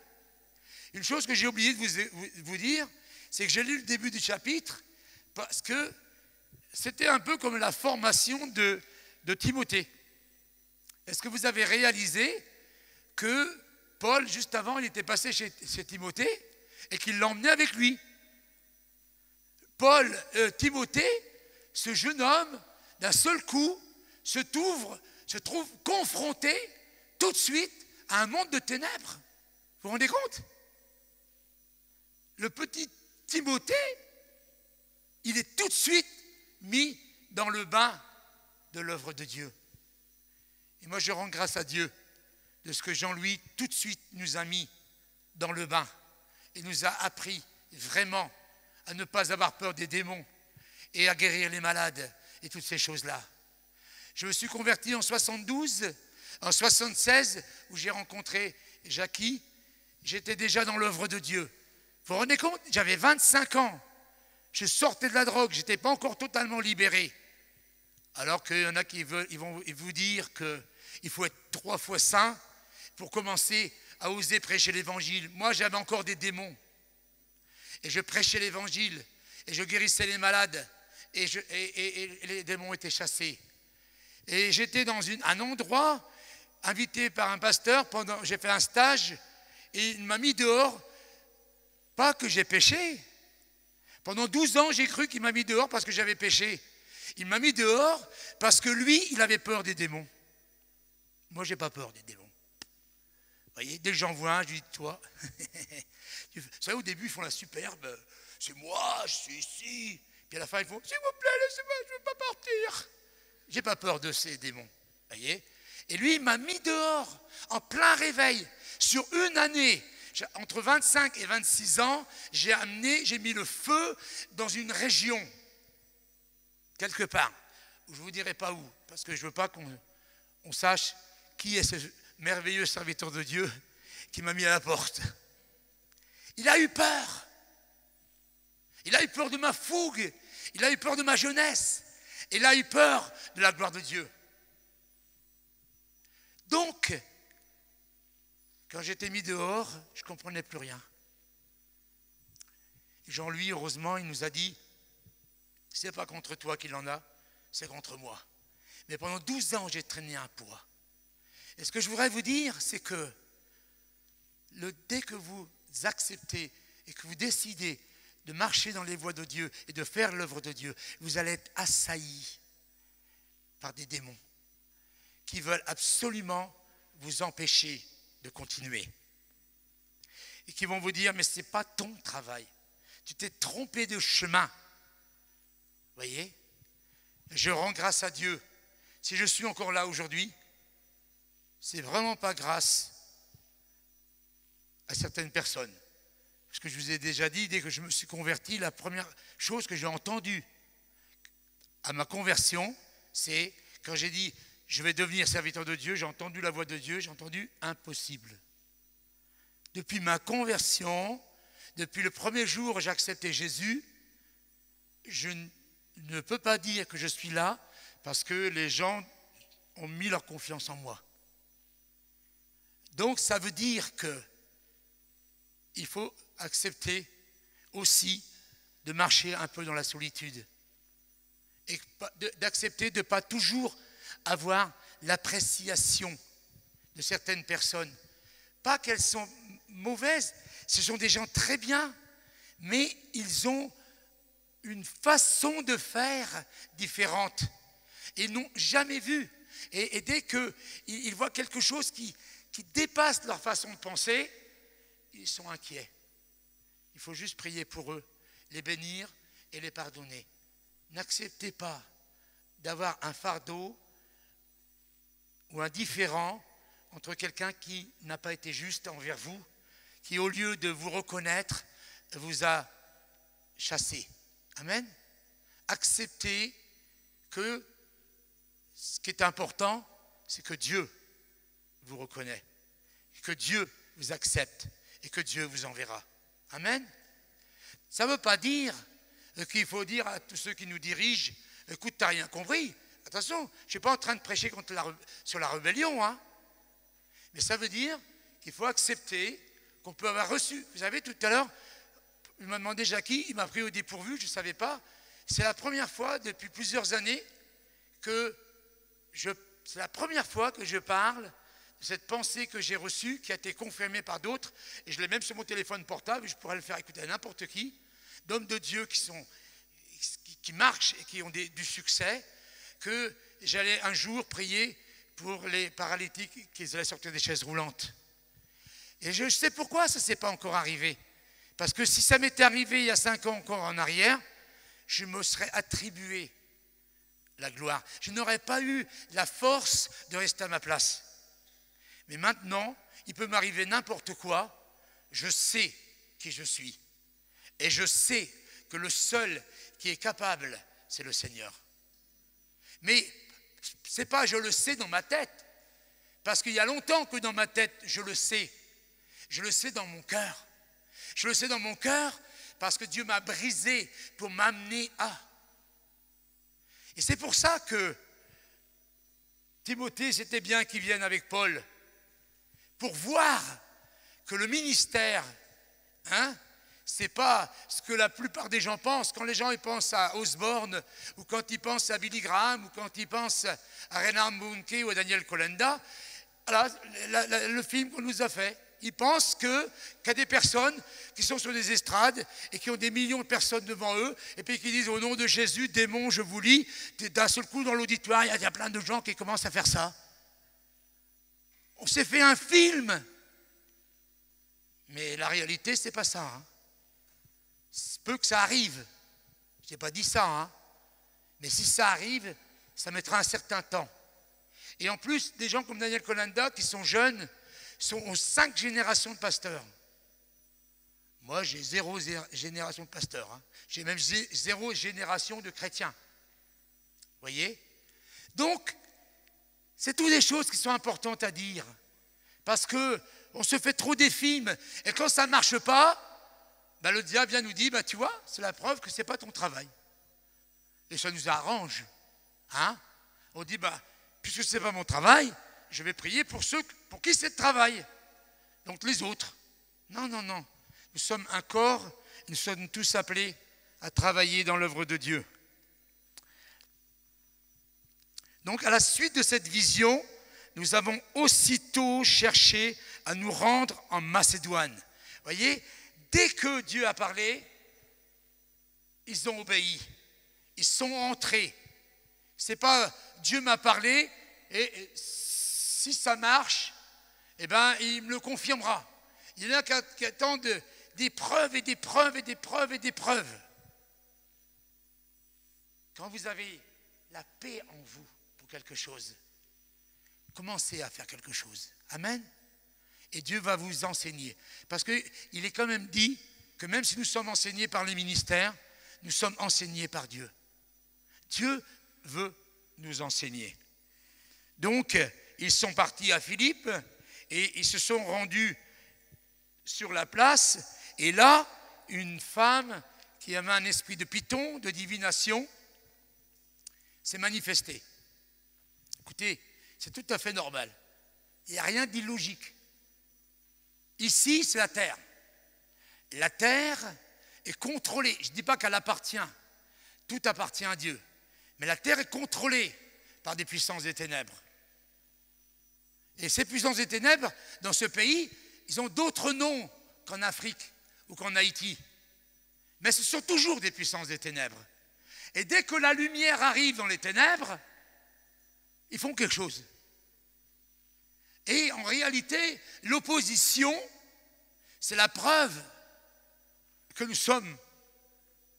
Une chose que j'ai oublié de vous dire, c'est que j'ai lu le début du chapitre parce que c'était un peu comme la formation de Timothée. Est-ce que vous avez réalisé que Paul, juste avant, il était passé chez Timothée et qu'il l'emmenait avec lui? Timothée, ce jeune homme, d'un seul coup, se trouve confronté tout de suite à un monde de ténèbres. Vous vous rendez compte? Le petit Timothée, il est tout de suite mis dans le bain de l'œuvre de Dieu. Et moi, je rends grâce à Dieu de ce que Jean-Louis, tout de suite, nous a mis dans le bain et nous a appris vraiment à ne pas avoir peur des démons et à guérir les malades et toutes ces choses-là. Je me suis converti en 72, en 76, où j'ai rencontré Jackie. J'étais déjà dans l'œuvre de Dieu. Vous vous rendez compte? J'avais 25 ans. Je sortais de la drogue, je n'étais pas encore totalement libéré. Alors qu'il y en a qui vont vous dire qu'il faut être 3 fois saint pour commencer à oser prêcher l'évangile. Moi, j'avais encore des démons. Et je prêchais l'évangile. Et je guérissais les malades. Et les démons étaient chassés. Et j'étais dans un endroit, invité par un pasteur, j'ai fait un stage. Et il m'a mis dehors. Pas que j'ai péché. Pendant 12 ans, j'ai cru qu'il m'a mis dehors parce que j'avais péché. Il m'a mis dehors parce que lui, il avait peur des démons. Moi, je n'ai pas peur des démons. Vous voyez, dès que j'en vois un, je lui dis, toi. Vous savez, au début, ils font la superbe. C'est moi, je suis ici. Puis à la fin, ils font, s'il vous plaît, laissez-moi, je ne veux pas partir. Je n'ai pas peur de ces démons. Vous voyez. Et lui, il m'a mis dehors, en plein réveil, sur une année. Entre 25 et 26 ans, j'ai mis le feu dans une région, quelque part, où je ne vous dirai pas où, parce que je ne veux pas qu'on sache qui est ce merveilleux serviteur de Dieu qui m'a mis à la porte. Il a eu peur. Il a eu peur de ma fougue. Il a eu peur de ma jeunesse. Il a eu peur de la gloire de Dieu. Donc, quand j'étais mis dehors, je ne comprenais plus rien. Jean-Louis, heureusement, il nous a dit, c'est pas contre toi qu'il en a, c'est contre moi. Mais pendant 12 ans, j'ai traîné un poids. Et ce que je voudrais vous dire, c'est que dès que vous acceptez et que vous décidez de marcher dans les voies de Dieu et de faire l'œuvre de Dieu, vous allez être assaillis par des démons qui veulent absolument vous empêcher de continuer. Et qui vont vous dire, mais ce n'est pas ton travail. Tu t'es trompé de chemin. Vous voyez? Je rends grâce à Dieu. Si je suis encore là aujourd'hui, c'est vraiment pas grâce à certaines personnes. Parce que je vous ai déjà dit, dès que je me suis converti, la première chose que j'ai entendue à ma conversion, c'est quand j'ai dit, je vais devenir serviteur de Dieu, j'ai entendu la voix de Dieu, j'ai entendu impossible. Depuis ma conversion, depuis le premier jour où j'ai accepté Jésus, je ne peux pas dire que je suis là parce que les gens ont mis leur confiance en moi. Donc ça veut dire qu'il faut accepter aussi de marcher un peu dans la solitude et d'accepter de ne pas toujours avoir l'appréciation de certaines personnes. Pas qu'elles sont mauvaises, ce sont des gens très bien, mais ils ont une façon de faire différente. Ils n'ont jamais vu. Et dès qu'ils voient quelque chose qui dépasse leur façon de penser, ils sont inquiets. Il faut juste prier pour eux, les bénir et les pardonner. N'acceptez pas d'avoir un fardeau ou un différend entre quelqu'un qui n'a pas été juste envers vous, qui au lieu de vous reconnaître, vous a chassé. Amen. Acceptez que ce qui est important, c'est que Dieu vous reconnaît, que Dieu vous accepte et que Dieu vous enverra. Amen. Ça ne veut pas dire qu'il faut dire à tous ceux qui nous dirigent, écoute, tu n'as rien compris. Attention, je ne suis pas en train de prêcher sur la rébellion, hein. Mais ça veut dire qu'il faut accepter qu'on peut avoir reçu. Vous savez, tout à l'heure, il m'a demandé Jackie, il m'a pris au dépourvu, je ne savais pas. C'est la première fois depuis plusieurs années c'est la première fois que je parle de cette pensée que j'ai reçue, qui a été confirmée par d'autres, et je l'ai même sur mon téléphone portable, je pourrais le faire écouter à n'importe qui, d'hommes de Dieu qui marchent et qui ont du succès, que j'allais un jour prier pour les paralytiques qui allaient sortir des chaises roulantes. Et je sais pourquoi ça ne s'est pas encore arrivé. Parce que si ça m'était arrivé il y a 5 ans encore en arrière, je me serais attribué la gloire. Je n'aurais pas eu la force de rester à ma place. Mais maintenant, il peut m'arriver n'importe quoi, je sais qui je suis. Et je sais que le seul qui est capable, c'est le Seigneur. Mais ce n'est pas je le sais dans ma tête, parce qu'il y a longtemps que dans ma tête, je le sais. Je le sais dans mon cœur. Je le sais dans mon cœur parce que Dieu m'a brisé pour m'amener à. Et c'est pour ça que Timothée, c'était bien qu'il vienne avec Paul pour voir que le ministère, c'est pas ce que la plupart des gens pensent. Quand les gens ils pensent à Osborne, ou quand ils pensent à Billy Graham, ou quand ils pensent à Reinhard Bonnke ou à Daniel Kolenda, voilà, le film qu'on nous a fait, ils pensent qu'il y a des personnes qui sont sur des estrades et qui ont des millions de personnes devant eux, et puis qui disent au nom de Jésus, démon, je vous lis. D'un seul coup, dans l'auditoire, il y a plein de gens qui commencent à faire ça. On s'est fait un film. Mais la réalité, c'est pas ça. C'est peu que ça arrive. Je n'ai pas dit ça. Mais si ça arrive, ça mettra un certain temps. Et en plus, des gens comme Daniel Kolenda, qui sont jeunes, ont 5 générations de pasteurs. Moi, j'ai 0 génération de pasteurs. J'ai même 0 génération de chrétiens. Vous voyez? Donc, c'est toutes des choses qui sont importantes à dire. Parce qu'on se fait trop des films. Et quand ça ne marche pas, le diable vient nous dire, tu vois, c'est la preuve que ce n'est pas ton travail. Et ça nous arrange. On dit, puisque ce n'est pas mon travail, je vais prier pour ceux pour qui c'est le travail. Donc les autres. Non. Nous sommes un corps, nous sommes tous appelés à travailler dans l'œuvre de Dieu. Donc à la suite de cette vision, nous avons aussitôt cherché à nous rendre en Macédoine. Vous voyez, dès que Dieu a parlé, ils ont obéi. Ils sont entrés. C'est pas Dieu m'a parlé et si ça marche, il me le confirmera. Il y en a qui attendent des preuves et des preuves et des preuves et des preuves. Quand vous avez la paix en vous pour quelque chose, commencez à faire quelque chose. Amen. Et Dieu va vous enseigner. Parce qu'il est quand même dit que même si nous sommes enseignés par les ministères, nous sommes enseignés par Dieu. Dieu veut nous enseigner. Donc, ils sont partis à Philippe et ils se sont rendus sur la place. Et là, une femme qui avait un esprit de python, de divination, s'est manifestée. Écoutez, c'est tout à fait normal. Il n'y a rien d'illogique. Ici, c'est la terre. La terre est contrôlée. Je ne dis pas qu'elle appartient. Tout appartient à Dieu. Mais la terre est contrôlée par des puissances des ténèbres. Et ces puissances des ténèbres, dans ce pays, ils ont d'autres noms qu'en Afrique ou qu'en Haïti. Mais ce sont toujours des puissances des ténèbres. Et dès que la lumière arrive dans les ténèbres, ils font quelque chose. Et en réalité, l'opposition, c'est la preuve que nous sommes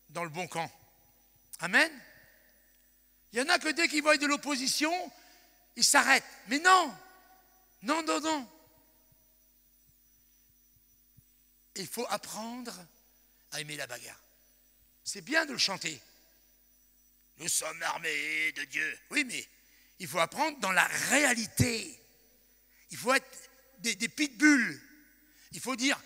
dans le bon camp. Amen. Il y en a que dès qu'ils voient de l'opposition, ils s'arrêtent. Mais non. Il faut apprendre à aimer la bagarre. C'est bien de le chanter. Nous sommes armés de Dieu. Oui, mais il faut apprendre dans la réalité. Il faut être des pitbulls. Il faut dire,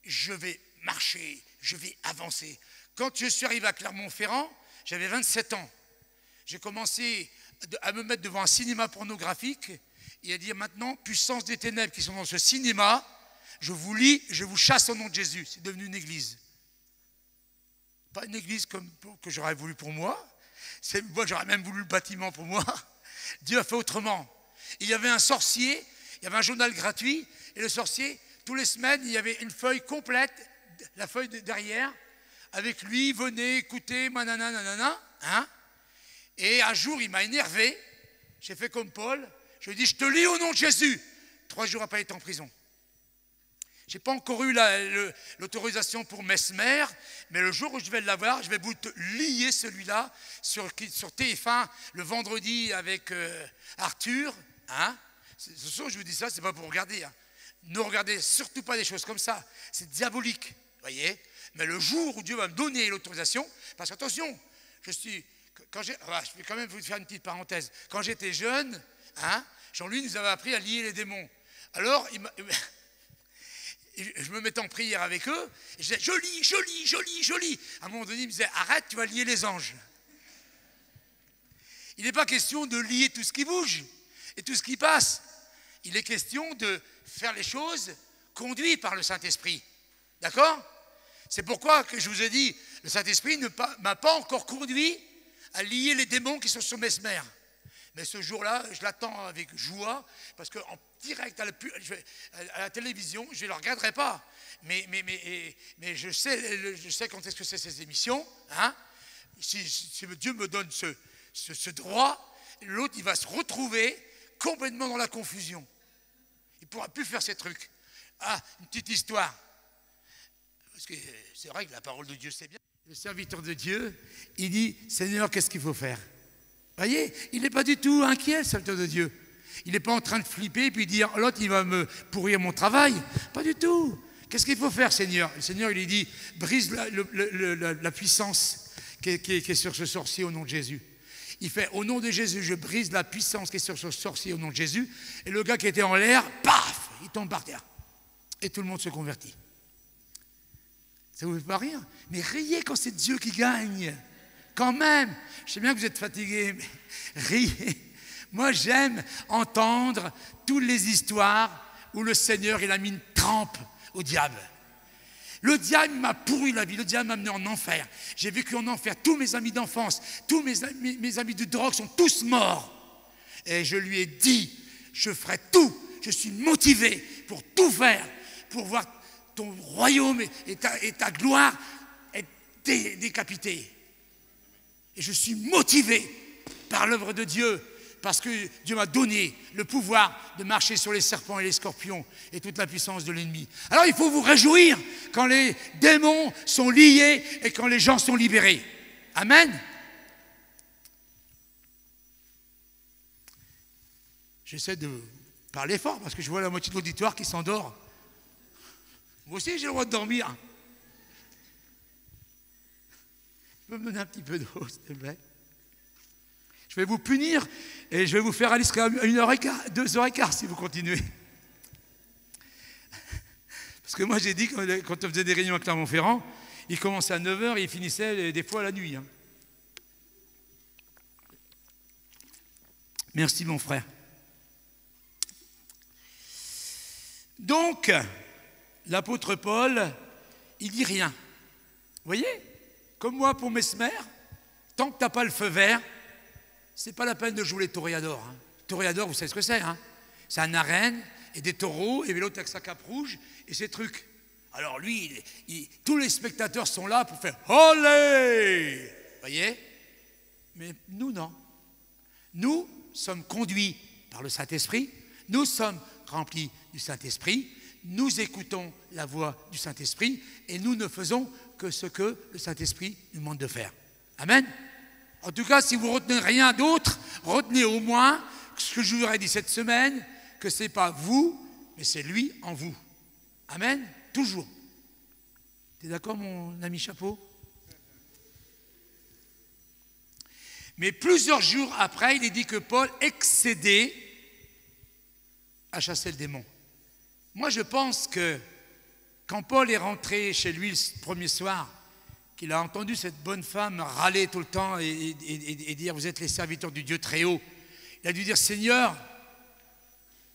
je vais marcher, je vais avancer. Quand je suis arrivé à Clermont-Ferrand, j'avais 27 ans. J'ai commencé à me mettre devant un cinéma pornographique et à dire maintenant, puissance des ténèbres qui sont dans ce cinéma, je vous lis, je vous chasse au nom de Jésus. C'est devenu une église. Pas une église que j'aurais voulu pour moi. Moi, j'aurais même voulu le bâtiment pour moi. Dieu a fait autrement. Et il y avait un sorcier, il y avait un journal gratuit, et le sorcier, toutes les semaines, il y avait une feuille complète, la feuille derrière, avec lui, venez, écoutez, nanana, Et un jour, il m'a énervé. J'ai fait comme Paul. Je lui ai dit, je te lis au nom de Jésus. 3 jours après, il était en prison. Je n'ai pas encore eu l'autorisation pour Mesmer, mais le jour où je vais l'avoir, je vais vous lier celui-là sur TF1 le vendredi avec Arthur. Ce soir, je vous dis ça, ce n'est pas pour regarder. Ne regardez surtout pas des choses comme ça. C'est diabolique, voyez. Mais le jour où Dieu va me donner l'autorisation, parce qu'attention, je vais quand même vous faire une petite parenthèse. Quand j'étais jeune, Jean-Louis nous avait appris à lier les démons. Alors, je me mettais en prière avec eux, et je disais, je lis. À un moment donné, il me disait, arrête, tu vas lier les anges. Il n'est pas question de lier tout ce qui bouge, Et tout ce qui passe, il est question de faire les choses conduites par le Saint-Esprit. D'accord? C'est pourquoi que je vous ai dit, le Saint-Esprit ne m'a pas encore conduit à lier les démons qui sont sur Mesmer. Mais ce jour-là, je l'attends avec joie, parce qu'en direct à la télévision, je ne le regarderai pas. Mais je sais quand est-ce que c'est ces émissions. Hein? Si Dieu me donne ce droit, l'autre, il va se retrouver complètement dans la confusion. Il ne pourra plus faire ces trucs. Ah, une petite histoire. Parce que c'est vrai que la parole de Dieu, c'est bien. Le serviteur de Dieu, il dit, Seigneur, qu'est-ce qu'il faut faire? Vous voyez, il n'est pas du tout inquiet, le serviteur de Dieu. Il n'est pas en train de flipper et puis dire, l'autre, il va me pourrir mon travail. Pas du tout. Qu'est-ce qu'il faut faire, Seigneur? Le Seigneur, il lui dit, brise la puissance qui est sur ce sorcier au nom de Jésus. Il fait, au nom de Jésus, je brise la puissance qui est sur ce sorcier au nom de Jésus. Et le gars qui était en l'air, paf, il tombe par terre. Et tout le monde se convertit. Ça ne vous fait pas rire? Mais riez quand c'est Dieu qui gagne. Quand même. Je sais bien que vous êtes fatigués, mais riez. Moi, j'aime entendre toutes les histoires où le Seigneur, il a mis une trempe au diable. Le diable m'a pourri la vie, le diable m'a amené en enfer. J'ai vécu en enfer. Tous mes amis d'enfance, tous mes amis de drogue sont tous morts. Et je lui ai dit, je ferai tout. Je suis motivé pour tout faire, pour voir ton royaume et ta gloire être décapitée. Et je suis motivé par l'œuvre de Dieu, parce que Dieu m'a donné le pouvoir de marcher sur les serpents et les scorpions et toute la puissance de l'ennemi. Alors il faut vous réjouir quand les démons sont liés et quand les gens sont libérés. Amen. J'essaie de parler fort parce que je vois la moitié de l'auditoire qui s'endort. Moi aussi j'ai le droit de dormir. Tu peux me donner un petit peu d'eau, s'il te plaît? Je vais vous punir et je vais vous faire aller jusqu'à 1h15, 2h15 si vous continuez. Parce que moi j'ai dit, quand on faisait des réunions à Clermont-Ferrand, il commençait à 9h et il finissait des fois à la nuit. Hein. Merci mon frère. Donc, l'apôtre Paul, il dit rien. Vous voyez? Comme moi pour Mesmer, tant que tu n'as pas le feu vert, c'est pas la peine de jouer les toréadors. Hein. Toréador, vous savez ce que c'est, hein? C'est un arène et des taureaux, et l'autre avec sa cape rouge et ses trucs. Alors lui, tous les spectateurs sont là pour faire « Olé !» Vous voyez? Mais nous, non. Nous sommes conduits par le Saint-Esprit, nous sommes remplis du Saint-Esprit, nous écoutons la voix du Saint-Esprit et nous ne faisons que ce que le Saint-Esprit nous demande de faire. Amen. En tout cas, si vous retenez rien d'autre, retenez au moins ce que je vous aurais dit cette semaine, que ce n'est pas vous, mais c'est lui en vous. Amen. Toujours. Tu es d'accord, mon ami Chapeau? Mais plusieurs jours après, il est dit que Paul excédait à chasser le démon. Moi, je pense que quand Paul est rentré chez lui le premier soir, qu'il a entendu cette bonne femme râler tout le temps et dire « Vous êtes les serviteurs du Dieu très haut », il a dû dire « Seigneur,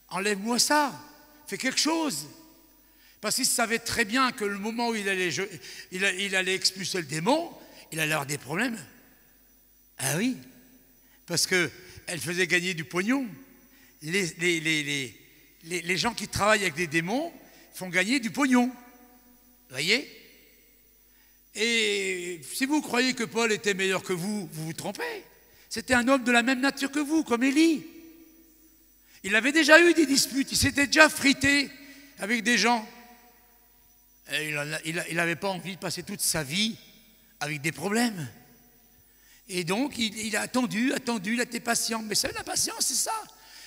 enlève-moi ça, fais quelque chose ». Parce qu'il savait très bien que le moment où il allait expulser le démon, il allait avoir des problèmes. Ah oui, parce qu'elle faisait gagner du pognon. Les gens qui travaillent avec des démons font gagner du pognon. Vous voyez? Et si vous croyez que Paul était meilleur que vous, vous vous trompez. C'était un homme de la même nature que vous, comme Élie. Il avait déjà eu des disputes, il s'était déjà frité avec des gens. Et il n'avait pas envie de passer toute sa vie avec des problèmes. Et donc, il a attendu, il a été patient. Mais ça, la patience, c'est ça.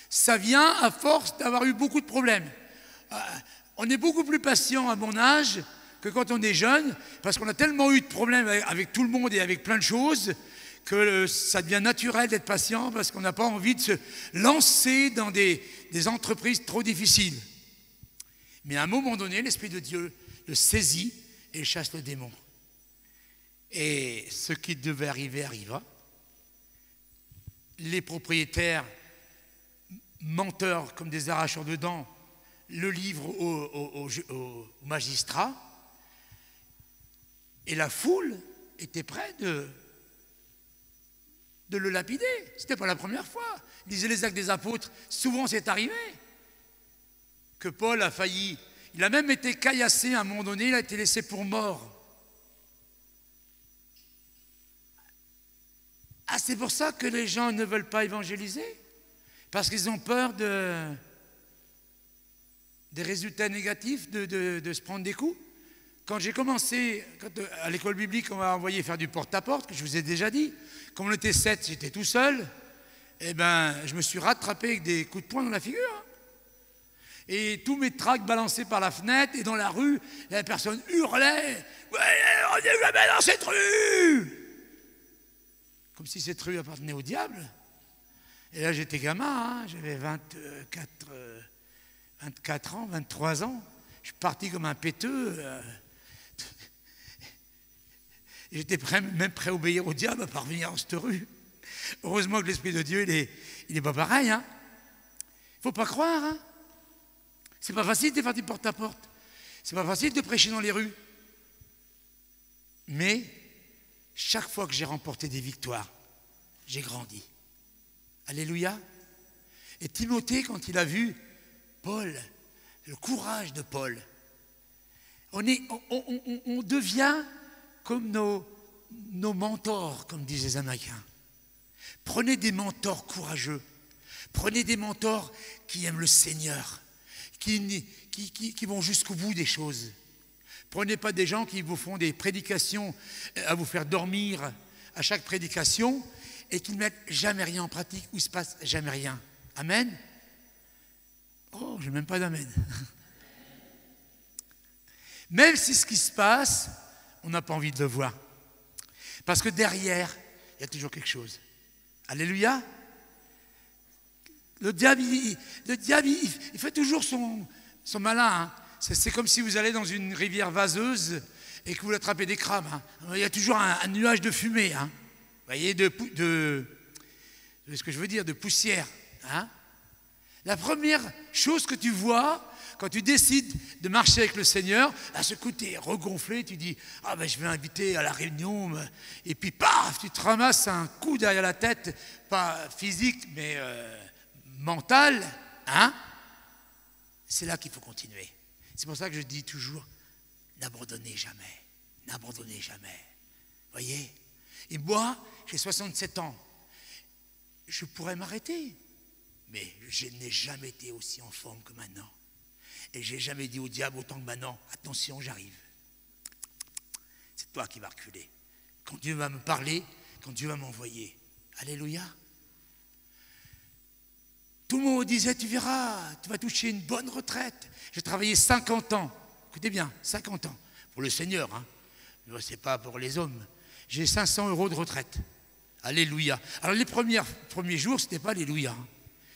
Ça vient à force d'avoir eu beaucoup de problèmes. On est beaucoup plus patient à mon âge que quand on est jeune, parce qu'on a tellement eu de problèmes avec tout le monde et avec plein de choses, que ça devient naturel d'être patient, parce qu'on n'a pas envie de se lancer dans des entreprises trop difficiles. Mais à un moment donné, l'Esprit de Dieu le saisit et chasse le démon. Et ce qui devait arriver arriva. Les propriétaires menteurs comme des arracheurs de dents, le livre au magistrat, et la foule était prête de le lapider. Ce n'était pas la première fois. Lisez les Actes des Apôtres, souvent c'est arrivé que Paul a failli. Il a même été caillassé à un moment donné, il a été laissé pour mort. Ah, c'est pour ça que les gens ne veulent pas évangéliser, parce qu'ils ont peur des résultats négatifs, de se prendre des coups. Quand j'ai commencé, à l'école biblique, on m'a envoyé faire du porte-à-porte, que je vous ai déjà dit. Comme on était 7, j'étais tout seul. Eh ben, je me suis rattrapé avec des coups de poing dans la figure. Et tous mes tracts balancés par la fenêtre, et dans la rue, la personne hurlait « Ouais, on n'est jamais dans cette rue !» Comme si cette rue appartenait au diable. Et là, j'étais gamin, hein, j'avais 24 ans, 23 ans. Je suis parti comme un péteux. J'étais même prêt à obéir au diable à parvenir dans cette rue. Heureusement que l'Esprit de Dieu, il est pas pareil. Hein. Il ne faut pas croire. Hein. C'est pas facile de faire du porte-à-porte. C'est pas facile de prêcher dans les rues. Mais chaque fois que j'ai remporté des victoires, j'ai grandi. Alléluia. Et Timothée, quand il a vu Paul, le courage de Paul, on devient comme nos mentors, comme disent les Américains. Prenez des mentors courageux. Prenez des mentors qui aiment le Seigneur, qui vont jusqu'au bout des choses. Prenez pas des gens qui vous font des prédications à vous faire dormir à chaque prédication et qui ne mettent jamais rien en pratique, où il ne se passe jamais rien. Amen. Oh, je n'ai même pas d'amen. Même si ce qui se passe, on n'a pas envie de le voir. Parce que derrière, il y a toujours quelque chose. Alléluia. Le diable, il fait toujours son malin. Hein. C'est comme si vous allez dans une rivière vaseuse et que vous attrapez des crabes. Hein. Il y a toujours un nuage de fumée. Hein. Vous voyez, ce que je veux dire, de poussière. Hein. La première chose que tu vois, quand tu décides de marcher avec le Seigneur, à ce coup, tu es regonflé, tu dis « Ah ben je vais inviter à la réunion », et puis paf, tu te ramasses un coup derrière la tête, pas physique, mais mental, hein. C'est là qu'il faut continuer. C'est pour ça que je dis toujours « N'abandonnez jamais, n'abandonnez jamais ». Voyez. Et moi, j'ai 67 ans, je pourrais m'arrêter, mais je n'ai jamais été aussi en forme que maintenant. Et je n'ai jamais dit au diable autant que maintenant, attention, j'arrive. C'est toi qui vas reculer. Quand Dieu va me parler, quand Dieu va m'envoyer. Alléluia. Tout le monde disait, tu verras, tu vas toucher une bonne retraite. J'ai travaillé 50 ans. Écoutez bien, 50 ans. Pour le Seigneur, hein. Ce n'est pas pour les hommes. J'ai 500 € de retraite. Alléluia. Alors les premiers jours, ce n'était pas Alléluia. Hein.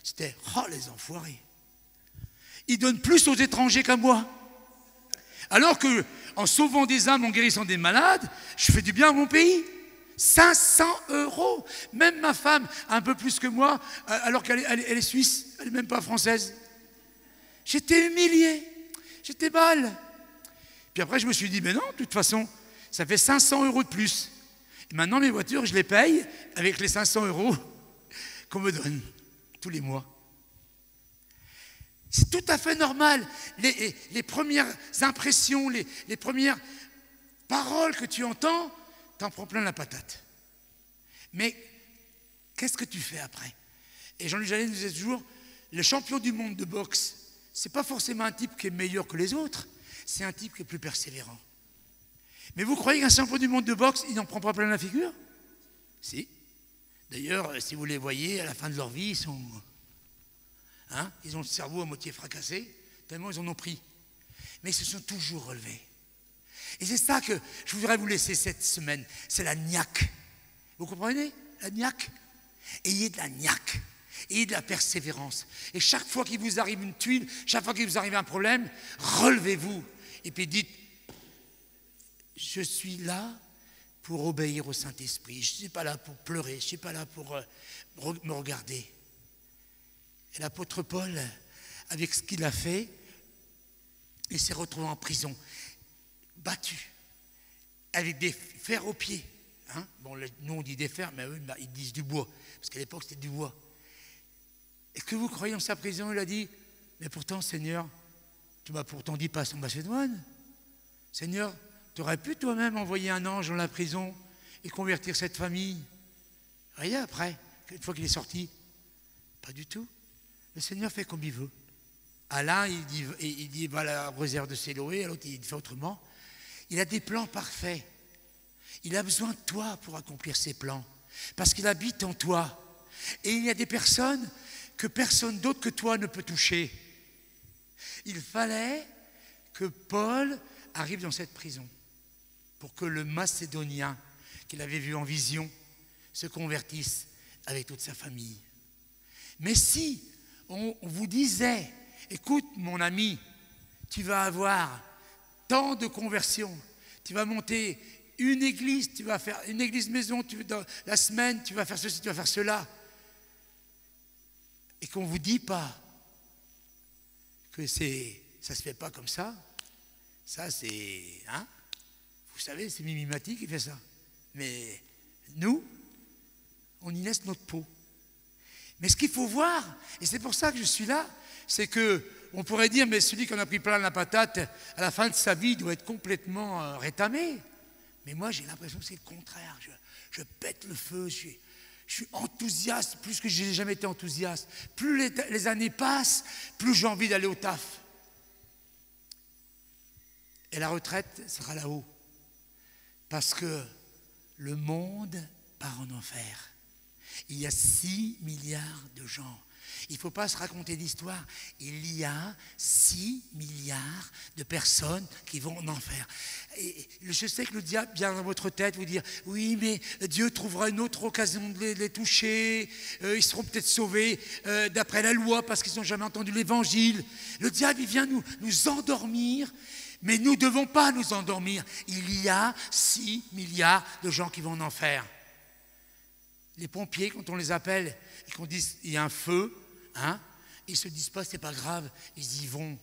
C'était, oh les enfoirés. Ils donnent plus aux étrangers qu'à moi. Alors que, en sauvant des âmes, en guérissant des malades, je fais du bien à mon pays. 500 €. Même ma femme, un peu plus que moi, alors qu'elle est suisse, elle n'est même pas française. J'étais humilié. J'étais mal. Puis après, je me suis dit, mais non, de toute façon, ça fait 500 € de plus. Et maintenant, mes voitures, je les paye avec les 500 € qu'on me donne tous les mois. C'est tout à fait normal. Les premières impressions, les premières paroles que tu entends, t'en prends plein la patate. Mais qu'est-ce que tu fais après? Et Jean-Luc Jallet nous disait toujours, le champion du monde de boxe, c'est pas forcément un type qui est meilleur que les autres, c'est un type qui est plus persévérant. Mais vous croyez qu'un champion du monde de boxe, il n'en prend pas plein la figure? Si. D'ailleurs, si vous les voyez, à la fin de leur vie, ils ont le cerveau à moitié fracassé, tellement ils en ont pris. Mais ils se sont toujours relevés. Et c'est ça que je voudrais vous laisser cette semaine, c'est la niaque. Vous comprenez? La niaque. Ayez de la niaque, ayez de la persévérance. Et chaque fois qu'il vous arrive une tuile, chaque fois qu'il vous arrive un problème, relevez-vous. Et puis dites, je suis là pour obéir au Saint-Esprit. Je ne suis pas là pour pleurer, je ne suis pas là pour me regarder. Et l'apôtre Paul, avec ce qu'il a fait, il s'est retrouvé en prison, battu, avec des fers aux pieds. Hein? Bon, nous on dit des fers, mais eux ils disent du bois, parce qu'à l'époque c'était du bois. Et que vous croyez en sa prison? Il a dit, mais pourtant Seigneur, tu m'as pourtant dit passe en Macédoine. Seigneur, tu aurais pu toi-même envoyer un ange dans la prison et convertir cette famille. Rien après, une fois qu'il est sorti. Pas du tout. Le Seigneur fait comme il veut. À l'un, il dit va à la réserve de Séloé, à l'autre, il fait autrement. Il a des plans parfaits. Il a besoin de toi pour accomplir ses plans. Parce qu'il habite en toi. Et il y a des personnes que personne d'autre que toi ne peut toucher. Il fallait que Paul arrive dans cette prison pour que le Macédonien qu'il avait vu en vision se convertisse avec toute sa famille. Mais si on vous disait, écoute mon ami, tu vas avoir tant de conversions, tu vas monter une église, tu vas faire une église maison, dans la semaine, tu vas faire ceci, tu vas faire cela, et qu'on ne vous dit pas que ça ne se fait pas comme ça, ça c'est, hein, vous savez, c'est Mimimati qui fait ça. Mais nous, on y laisse notre peau. Mais ce qu'il faut voir, et c'est pour ça que je suis là, c'est que on pourrait dire, mais celui qui en a pris plein la patate, à la fin de sa vie, doit être complètement rétamé. Mais moi, j'ai l'impression que c'est le contraire. Je pète le feu, je suis enthousiaste, plus que je n'ai jamais été enthousiaste. Plus les années passent, plus j'ai envie d'aller au taf. Et la retraite sera là-haut. Parce que le monde part en enfer. Il y a 6 milliards de gens. Il ne faut pas se raconter d'histoire. Il y a 6 milliards de personnes qui vont en enfer. Et je sais que le diable vient dans votre tête vous dire « Oui, mais Dieu trouvera une autre occasion de les toucher. Ils seront peut-être sauvés d'après la loi parce qu'ils n'ont jamais entendu l'évangile. » Le diable, il vient nous endormir. Mais nous ne devons pas nous endormir. Il y a 6 milliards de gens qui vont en enfer. Les pompiers, quand on les appelle et qu'on dit il y a un feu, hein, ils ne se disent pas c'est pas grave, ils y vont.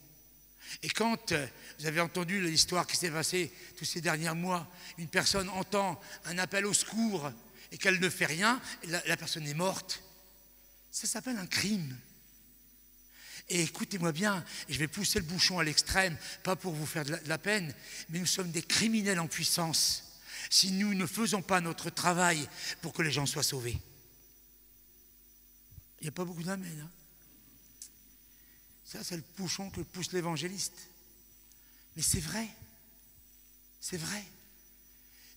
Et quand vous avez entendu l'histoire qui s'est passée tous ces derniers mois, une personne entend un appel au secours et qu'elle ne fait rien, la personne est morte. Ça s'appelle un crime. Et écoutez-moi bien, je vais pousser le bouchon à l'extrême, pas pour vous faire de la peine, mais nous sommes des criminels en puissance si nous ne faisons pas notre travail pour que les gens soient sauvés. Il n'y a pas beaucoup d'amen. Hein. Ça, c'est le bouchon que pousse l'évangéliste. Mais c'est vrai. C'est vrai.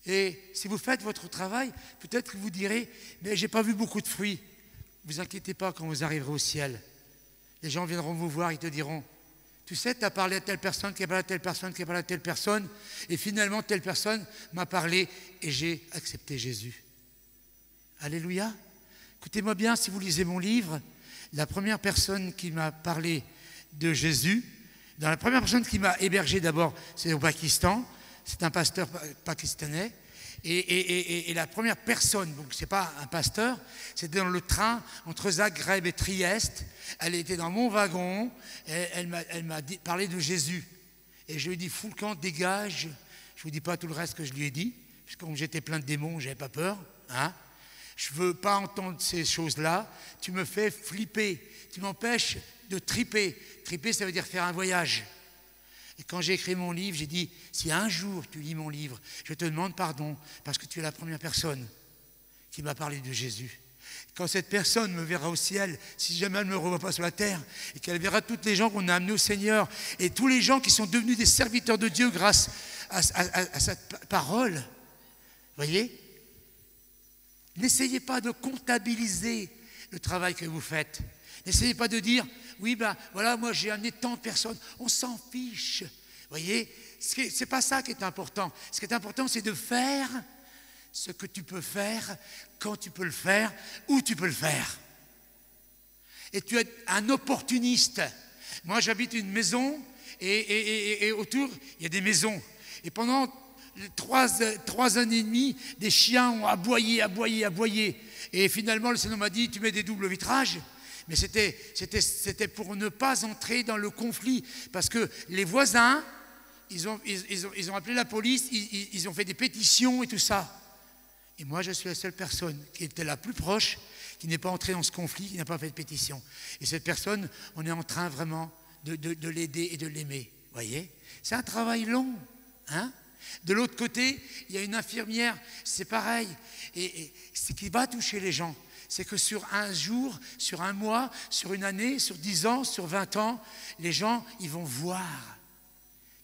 Et si vous faites votre travail, peut-être que vous direz, mais je n'ai pas vu beaucoup de fruits. Ne vous inquiétez pas quand vous arriverez au ciel. Les gens viendront vous voir, ils te diront, tu sais, tu as parlé à telle personne, qui a parlé à telle personne, qui a parlé à telle personne, et finalement, telle personne m'a parlé et j'ai accepté Jésus. Alléluia. Écoutez-moi bien, si vous lisez mon livre, la première personne qui m'a parlé de Jésus, la première personne qui m'a hébergé d'abord, c'est au Pakistan, c'est un pasteur pakistanais, et la première personne, donc ce n'est pas un pasteur, c'était dans le train entre Zagreb et Trieste. Elle était dans mon wagon, et elle m'a parlé de Jésus. Et je lui ai dit, fous le camp, dégage. Je ne vous dis pas tout le reste que je lui ai dit, parce que comme j'étais plein de démons, je n'avais pas peur. Hein. Je ne veux pas entendre ces choses-là. Tu me fais flipper, tu m'empêches de triper. Triper, ça veut dire faire un voyage. Et quand j'ai écrit mon livre, j'ai dit, si un jour tu lis mon livre, je te demande pardon parce que tu es la première personne qui m'a parlé de Jésus. Quand cette personne me verra au ciel, si jamais elle ne me revoit pas sur la terre, et qu'elle verra toutes les gens qu'on a amenés au Seigneur, et tous les gens qui sont devenus des serviteurs de Dieu grâce à cette parole, voyez, n'essayez pas de comptabiliser le travail que vous faites. N'essayez pas de dire, oui, ben voilà, moi j'ai amené tant de personnes. On s'en fiche. Vous voyez, ce n'est pas ça qui est important. Ce qui est important, c'est de faire ce que tu peux faire, quand tu peux le faire, où tu peux le faire. Et tu es un opportuniste. Moi, j'habite une maison et autour, il y a des maisons. Et pendant 3 années et demie, des chiens ont aboyé. Et finalement, le Seigneur m'a dit, tu mets des doubles vitrages. Mais c'était pour ne pas entrer dans le conflit. Parce que les voisins, ils ont appelé la police, ils ont fait des pétitions et tout ça. Et moi, je suis la seule personne qui était la plus proche, qui n'est pas entrée dans ce conflit, qui n'a pas fait de pétition. Et cette personne, on est en train vraiment de l'aider et de l'aimer. Vous voyez? C'est un travail long. Hein? De l'autre côté, il y a une infirmière, c'est pareil. Et ce qui va toucher les gens, c'est que sur un jour, sur un mois, sur une année, sur 10 ans, sur 20 ans, les gens, ils vont voir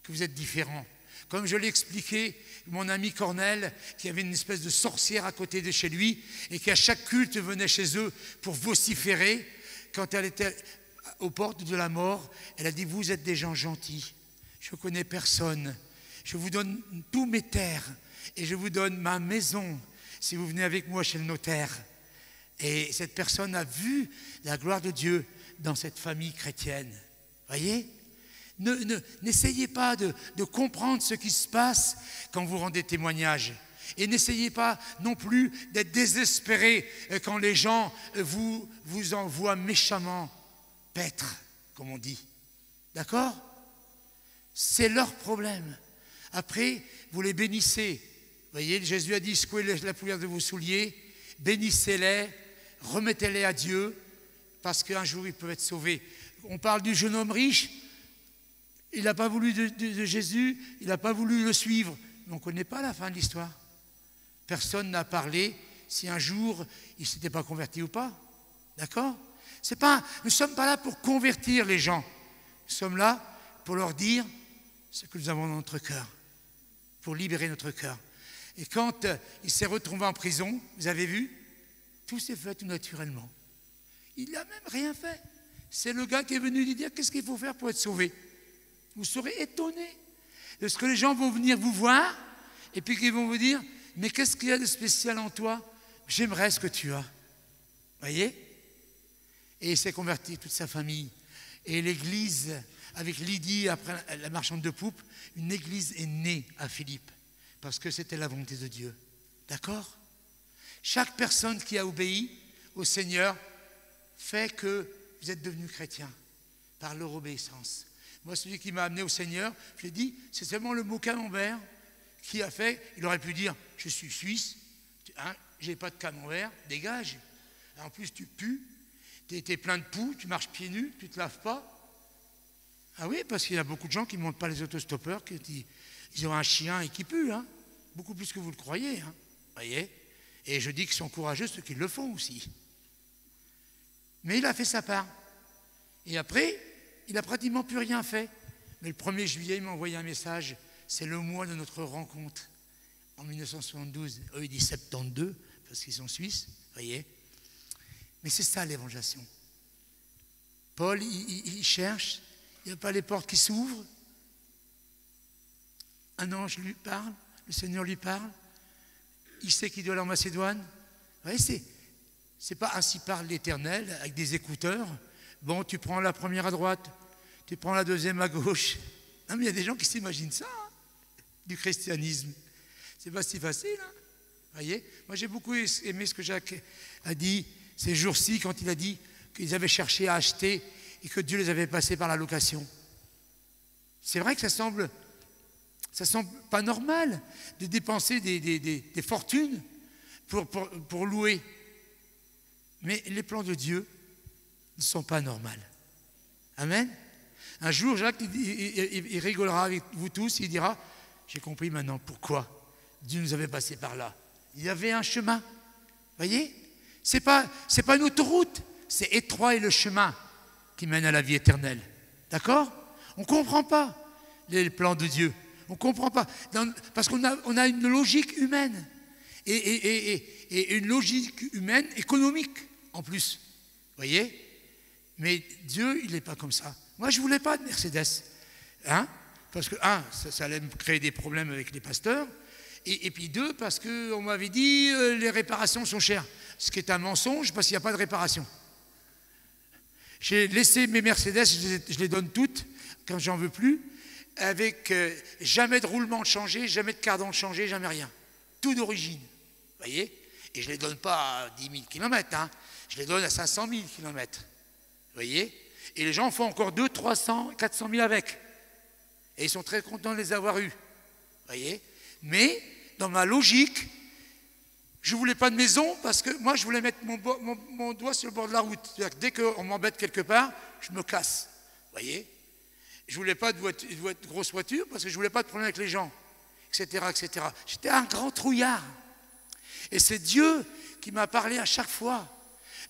que vous êtes différents. Comme je l'ai expliqué, mon ami Cornel, qui avait une espèce de sorcière à côté de chez lui, et qui à chaque culte venait chez eux pour vociférer, quand elle était aux portes de la mort, elle a dit, vous êtes des gens gentils, je ne connais personne, je vous donne tous mes terres, et je vous donne ma maison, si vous venez avec moi chez le notaire. Et cette personne a vu la gloire de Dieu dans cette famille chrétienne. Voyez ? N'essayez pas de comprendre ce qui se passe quand vous rendez témoignage. Et n'essayez pas non plus d'être désespéré quand les gens vous envoient méchamment paître, comme on dit. D'accord ? C'est leur problème. Après, vous les bénissez. Vous voyez, Jésus a dit, secouez la poussière de vos souliers, bénissez-les, remettez-les à Dieu, parce qu'un jour ils peuvent être sauvés. On parle du jeune homme riche. Il n'a pas voulu de Jésus, il n'a pas voulu le suivre. Mais on ne connaît pas la fin de l'histoire. Personne n'a parlé si un jour il ne s'était pas converti ou pas. D'accord ? Nous ne sommes pas là pour convertir les gens. Nous sommes là pour leur dire ce que nous avons dans notre cœur, pour libérer notre cœur. Et quand il s'est retrouvé en prison, vous avez vu, tout s'est fait tout naturellement. Il n'a même rien fait. C'est le gars qui est venu lui dire qu'est-ce qu'il faut faire pour être sauvé. Vous serez étonnés de ce que les gens vont venir vous voir et puis qu'ils vont vous dire mais qu'est-ce qu'il y a de spécial en toi? J'aimerais ce que tu as. Voyez? Et il s'est converti, toute sa famille. Et l'église, avec Lydie, après la marchande de poupe, une église est née à Philippe parce que c'était la volonté de Dieu. D'accord? Chaque personne qui a obéi au Seigneur fait que vous êtes devenus chrétiens par leur obéissance. Moi, celui qui m'a amené au Seigneur, je lui ai dit, c'est seulement le mot camembert qui a fait, il aurait pu dire, je suis suisse, hein, je n'ai pas de camembert, dégage. En plus, tu pues, tu es plein de poux, tu marches pieds nus, tu ne te laves pas. Ah oui, parce qu'il y a beaucoup de gens qui ne montent pas les autostoppeurs, ils ont un chien et qui puent, hein, beaucoup plus que vous le croyez. Hein, voyez. Et je dis qu'ils sont courageux ceux qui le font aussi. Mais il a fait sa part. Et après, il n'a pratiquement plus rien fait. Mais le 1er juillet, il m'a envoyé un message. C'est le mois de notre rencontre. En 1972. Eux, ils disent 72, parce qu'ils sont suisses. Voyez. Mais c'est ça l'évangélisation. Paul, il cherche. Il n'y a pas les portes qui s'ouvrent. Un ange lui parle. Le Seigneur lui parle. Il sait qu'il doit aller en Macédoine. Vous voyez, c'est pas ainsi parle l'Éternel avec des écouteurs. Bon, tu prends la première à droite, tu prends la deuxième à gauche. Non, mais il y a des gens qui s'imaginent ça, hein, du christianisme. C'est pas si facile. Hein. Voyez, moi j'ai beaucoup aimé ce que Jacques a dit ces jours-ci quand il a dit qu'ils avaient cherché à acheter et que Dieu les avait passés par la location. C'est vrai que ça semble pas normal de dépenser des fortunes pour louer. Mais les plans de Dieu ne sont pas normaux. Amen. Un jour, Jacques, il rigolera avec vous tous, il dira, j'ai compris maintenant pourquoi Dieu nous avait passé par là. Il y avait un chemin. Voyez, c'est pas une autoroute, c'est étroit et le chemin qui mène à la vie éternelle. D'accord? On ne comprend pas les plans de Dieu. On ne comprend pas. Parce qu'on a une logique humaine. Et une logique humaine économique en plus. Voyez? Mais Dieu, il n'est pas comme ça. Moi, je ne voulais pas de Mercedes. Hein? Parce que, ça allait me créer des problèmes avec les pasteurs. Et puis deux, parce qu'on m'avait dit les réparations sont chères. Ce qui est un mensonge parce qu'il n'y a pas de réparation. J'ai laissé mes Mercedes, je les donne toutes quand j'en veux plus, avec jamais de roulement changé, jamais de cardan changé, jamais rien. Tout d'origine. Vous voyez? Et je ne les donne pas à 10 000 km, hein. Je les donne à 500 000 km. voyez? Et les gens font encore 200, 300, 400 000 avec. Et ils sont très contents de les avoir eus, voyez? Mais dans ma logique, je ne voulais pas de maison parce que moi, je voulais mettre mon doigt sur le bord de la route. C'est-à-dire que dès qu'on m'embête quelque part, je me casse, voyez? Je ne voulais pas de grosse voiture parce que je ne voulais pas de problème avec les gens, etc., etc. J'étais un grand trouillard. Et c'est Dieu qui m'a parlé à chaque fois.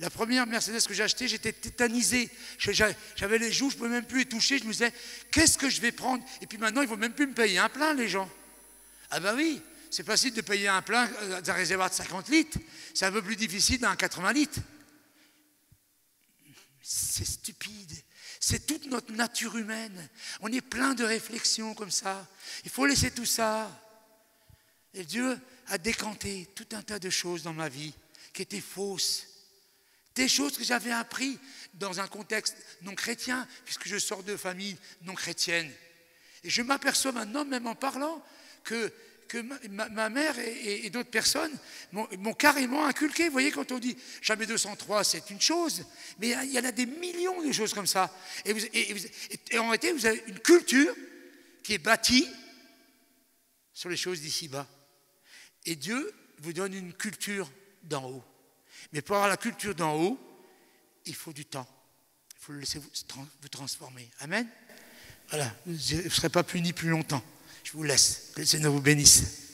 La première Mercedes que j'ai achetée, j'étais tétanisé. J'avais les joues, je ne pouvais même plus les toucher. Je me disais, qu'est-ce que je vais prendre? Et puis maintenant, ils ne vont même plus me payer un plein, les gens. Ah ben oui, c'est facile de payer un plein d'un réservoir de 50 litres. C'est un peu plus difficile d'un 80 litres. C'est stupide. C'est toute notre nature humaine. On est plein de réflexions comme ça. Il faut laisser tout ça. Et Dieu a décanté tout un tas de choses dans ma vie qui étaient fausses. Des choses que j'avais apprises dans un contexte non chrétien, puisque je sors de famille non chrétienne. Et je m'aperçois maintenant, même en parlant, que ma mère et d'autres personnes m'ont carrément inculqué. Vous voyez, quand on dit jamais 203, c'est une chose, mais il y en a des millions de choses comme ça. Et en réalité, vous avez une culture qui est bâtie sur les choses d'ici-bas. Et Dieu vous donne une culture d'en haut. Mais pour avoir la culture d'en haut, il faut du temps. Il faut le laisser vous transformer. Amen. Voilà, vous ne serez pas punis plus longtemps. Je vous laisse. Que le Seigneur vous bénisse.